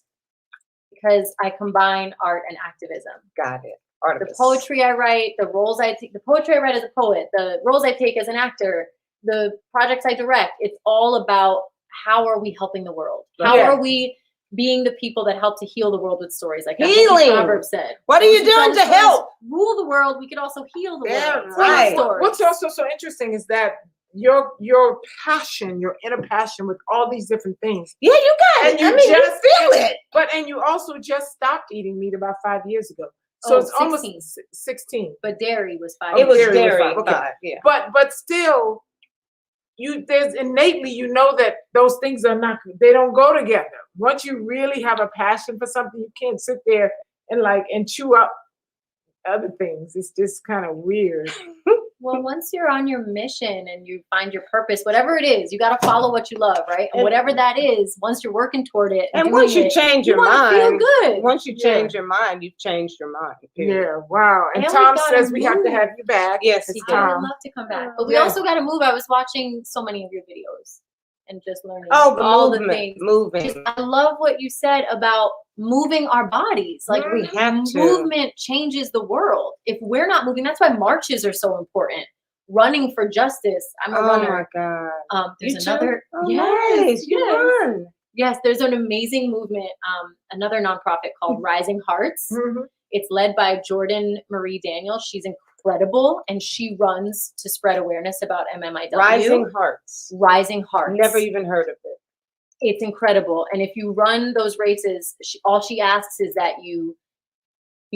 because I combine art and activism. Got it. The Artemis. poetry I write, the roles I take, the poetry I write as a poet, the roles I take as an actor, the projects I direct. It's all about how are we helping the world? How are we being the people that help to heal the world with stories? Like that Healing. Proverb said. What are you doing to help? Rule the world. We could also heal the Yeah, world. right. Stories. What's also so interesting is that your passion, your inner passion with all these different things. Yeah, you got And it. I you mean, just you feel it. And you also just stopped eating meat about 5 years ago. So Oh, it's 16. almost 16. But dairy was 5. It was dairy was dairy. fine. Okay. Yeah. But still, there's innately, you know, that those things are not, they don't go together. Once you really have a passion for something, you can't sit there and chew up other things. It's just kind of weird. Well, once you're on your mission and you find your purpose, whatever it is, you got to follow what you love, right? And whatever that is, once you're working toward it, And once you change your mind, feel good. once you change your mind, you've changed your mind. Period. Yeah, wow. And And we Tom gotta says we have to move. have you back. Yes, It's he I would Tom. love to come back, but we Yeah. also got to move. I was watching so many of your videos and just learning Oh, the all the movement, things. moving. Just, I love what you said about moving our bodies. Like We have to. movement changes the world. If we're not moving, that's why marches are so important. Running for justice. I'm a Oh runner. my God. There's You another. too? Oh, Yes, nice. You yes. run. Yes, there's an amazing movement, another nonprofit called Rising Hearts. Mhm. It's led by Jordan Marie Daniels. She's incredible, and she runs to spread awareness about MMIW. Rising Hearts. Rising Hearts. Never even heard of it. It's incredible. And if you run those races, all she asks is that you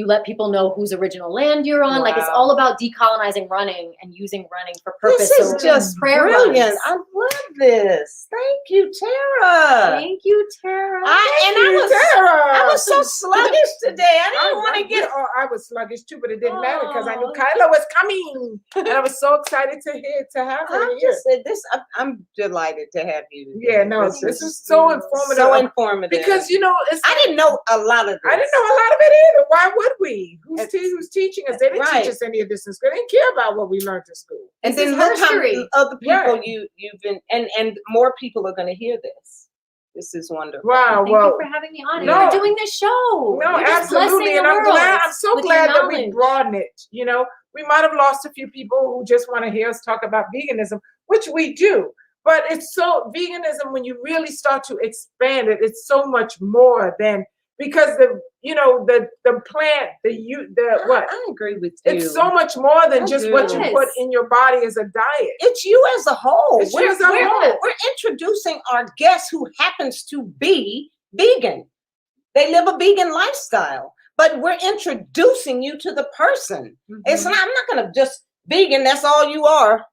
let people know whose original land you're on. Like, it's Wow. all about decolonizing running and using running for purpose. This is So just prayer brilliant. runs. I love this. Thank you, Terrah. Thank you, Terrah. I was so sluggish today. I didn't want to get. I was sluggish too, but it didn't matter because I knew Kyla was coming, and I was so excited to have her I here. just said this. I'm delighted to have you. Yeah, no, this is so informative. So informative. Because I didn't know a lot of this. I didn't know a lot of it either. Why would we? Who's teaching us? They didn't Right. teach us any of this in school. They didn't care about what we learned in school. And This then is look how history. other people Right. you've been and more people are going to hear this. This is wonderful. Wow. Thank Well, you for having me on. no. And for doing this show. no, You're just absolutely, blessing and the I'm glad. world I'm so with glad your that we knowledge. broaden it. You know, we might have lost a few people who just want to hear us talk about veganism, which we do. But it's so veganism when you really start to expand it. It's so much more than because the plant what I agree with you. it's so much more than I just do. what you Yes. put in your body as a diet. It's you as a whole. It's you as a whole. We're introducing our guest who happens to be vegan. They live a vegan lifestyle, but we're introducing you to the person. It's not. I'm not going to just vegan. That's all you are.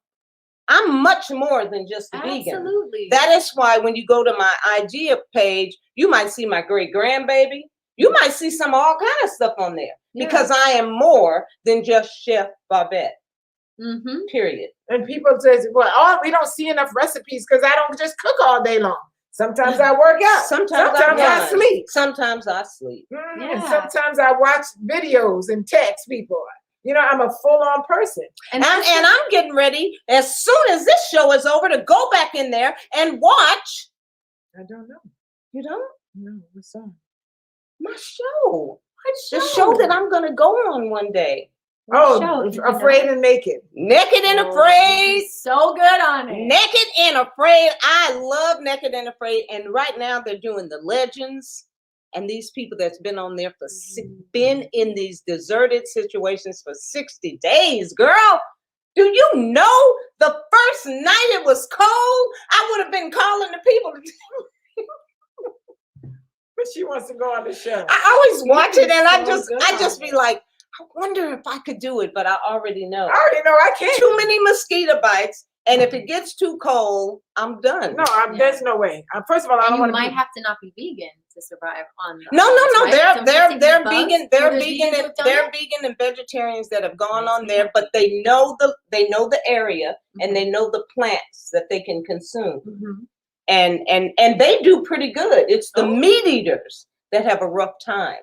I'm much more than just a vegan. Absolutely. That is why when you go to my IG page, you might see my great grandbaby. You might see some all kind of stuff on there because I am more than just Chef Babette. Period. And people say, well, we don't see enough recipes because I don't just cook all day long. Sometimes I work out. Sometimes I run. sleep. Sometimes I sleep. And Yeah. sometimes I watch videos and text people. You know, I'm a full-on person. And I'm getting ready as soon as this show is over to go back in there and watch. I don't know. You don't? No, what's on? My show. The show that I'm going to go on one day. Oh, Afraid and Naked. Naked and Afraid. So good on it. Naked and Afraid. I love Naked and Afraid. And right now they're doing the legends. And these people that's been on there for been in these deserted situations for 60 days, girl. Do you know the first night it was cold? I would have been calling the people. But she wants to go on the show. I always watch it, and I So just be like, I wonder if I could do it, but I already know. I already know I can't. Too many mosquito bites, and if it gets too cold, I'm done. No, there's no way. First of all, I don't You want to. might have to not be vegan to survive on the No. right? They're Some vegan. bugs. They're There's vegan. vegans And who've done they're it? vegan and vegetarians that have gone I on see. there, but they know the area and they know the plants that they can consume, and they do pretty good. It's the meat eaters that have a rough time.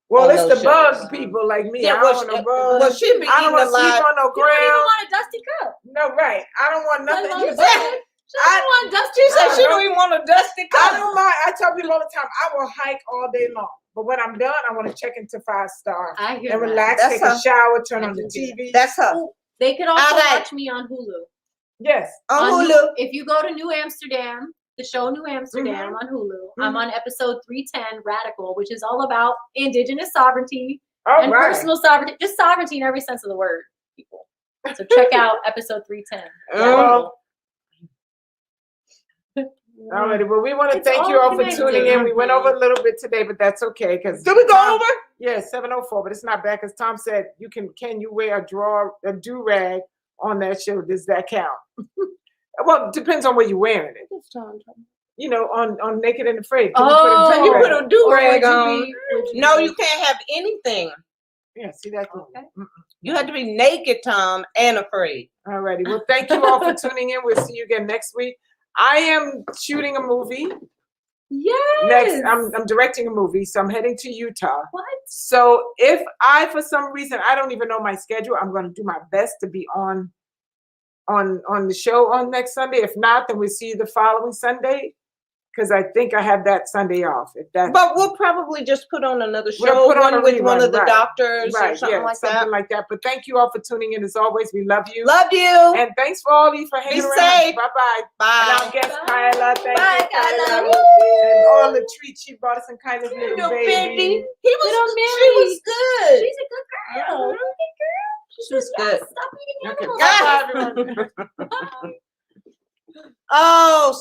Well, on it's those the bug shows. people like me. Yeah, I don't want no bugs. well, she'll be I don't eating want a to sleep lot. on no You don't even ground. want a dusty cup. No, right. I don't want nothing. Let You alone said- bug. She doesn't want dusty She said cup. she don't even want a dusty I cup. don't mind. I tell people all the time, I will hike all day long. But when I'm done, I want to check into 5-star I hear and that. relax, That's take a her. shower, turn I on the do hear TV. That's her. They could also All right. watch me on Hulu. Yes. On Hulu. If you go to New Amsterdam, the show New Amsterdam on Hulu, I'm on episode 310, Radical, which is all about Indigenous sovereignty All and right. personal sovereignty, just sovereignty in every sense of the word, people. So check out episode 310. Oh. Alrighty. Well, we want to It's thank you all all for connected. tuning in. We went over a little bit today, but that's okay. Because Did we go over? Yeah, 7:04, but it's not bad because Tom said can you wear a do-rag on that show? Does that count? Well, it depends on where you're wearing it. You know, on Naked and Afraid. Can Oh, you You put put a a do-rag Or on. would you No, be- you can't have anything. Yeah, see that? Okay. You have to be naked, Tom, and afraid. Alrighty. Well, thank you all for tuning in. We'll see you again next week. I am shooting a movie. Yes. Next, I'm directing a movie, so I'm heading to Utah. What? So if for some reason, I don't even know my schedule, I'm going to do my best to be on the show on next Sunday. If not, then we'll see you the following Sunday. because I think I have that Sunday off. If that, But we'll probably just put on another We'll show, put on one a with one rerun, of the right. doctors or right, something yeah, like something that. like that. But thank you all for tuning in. As always, we love you. Love you. And thanks for all of you for hanging around. safe. Bye-bye. Bye. And our guest, Kyla. Thank Bye, you, Kyla. Kyla. And all the treats she brought us and Kyla's little Little baby. He was, Little she was Millie. good. She's a good girl. Mhm. She was good. Stop eating Okay, animals. bye-bye, everyone. Oh, so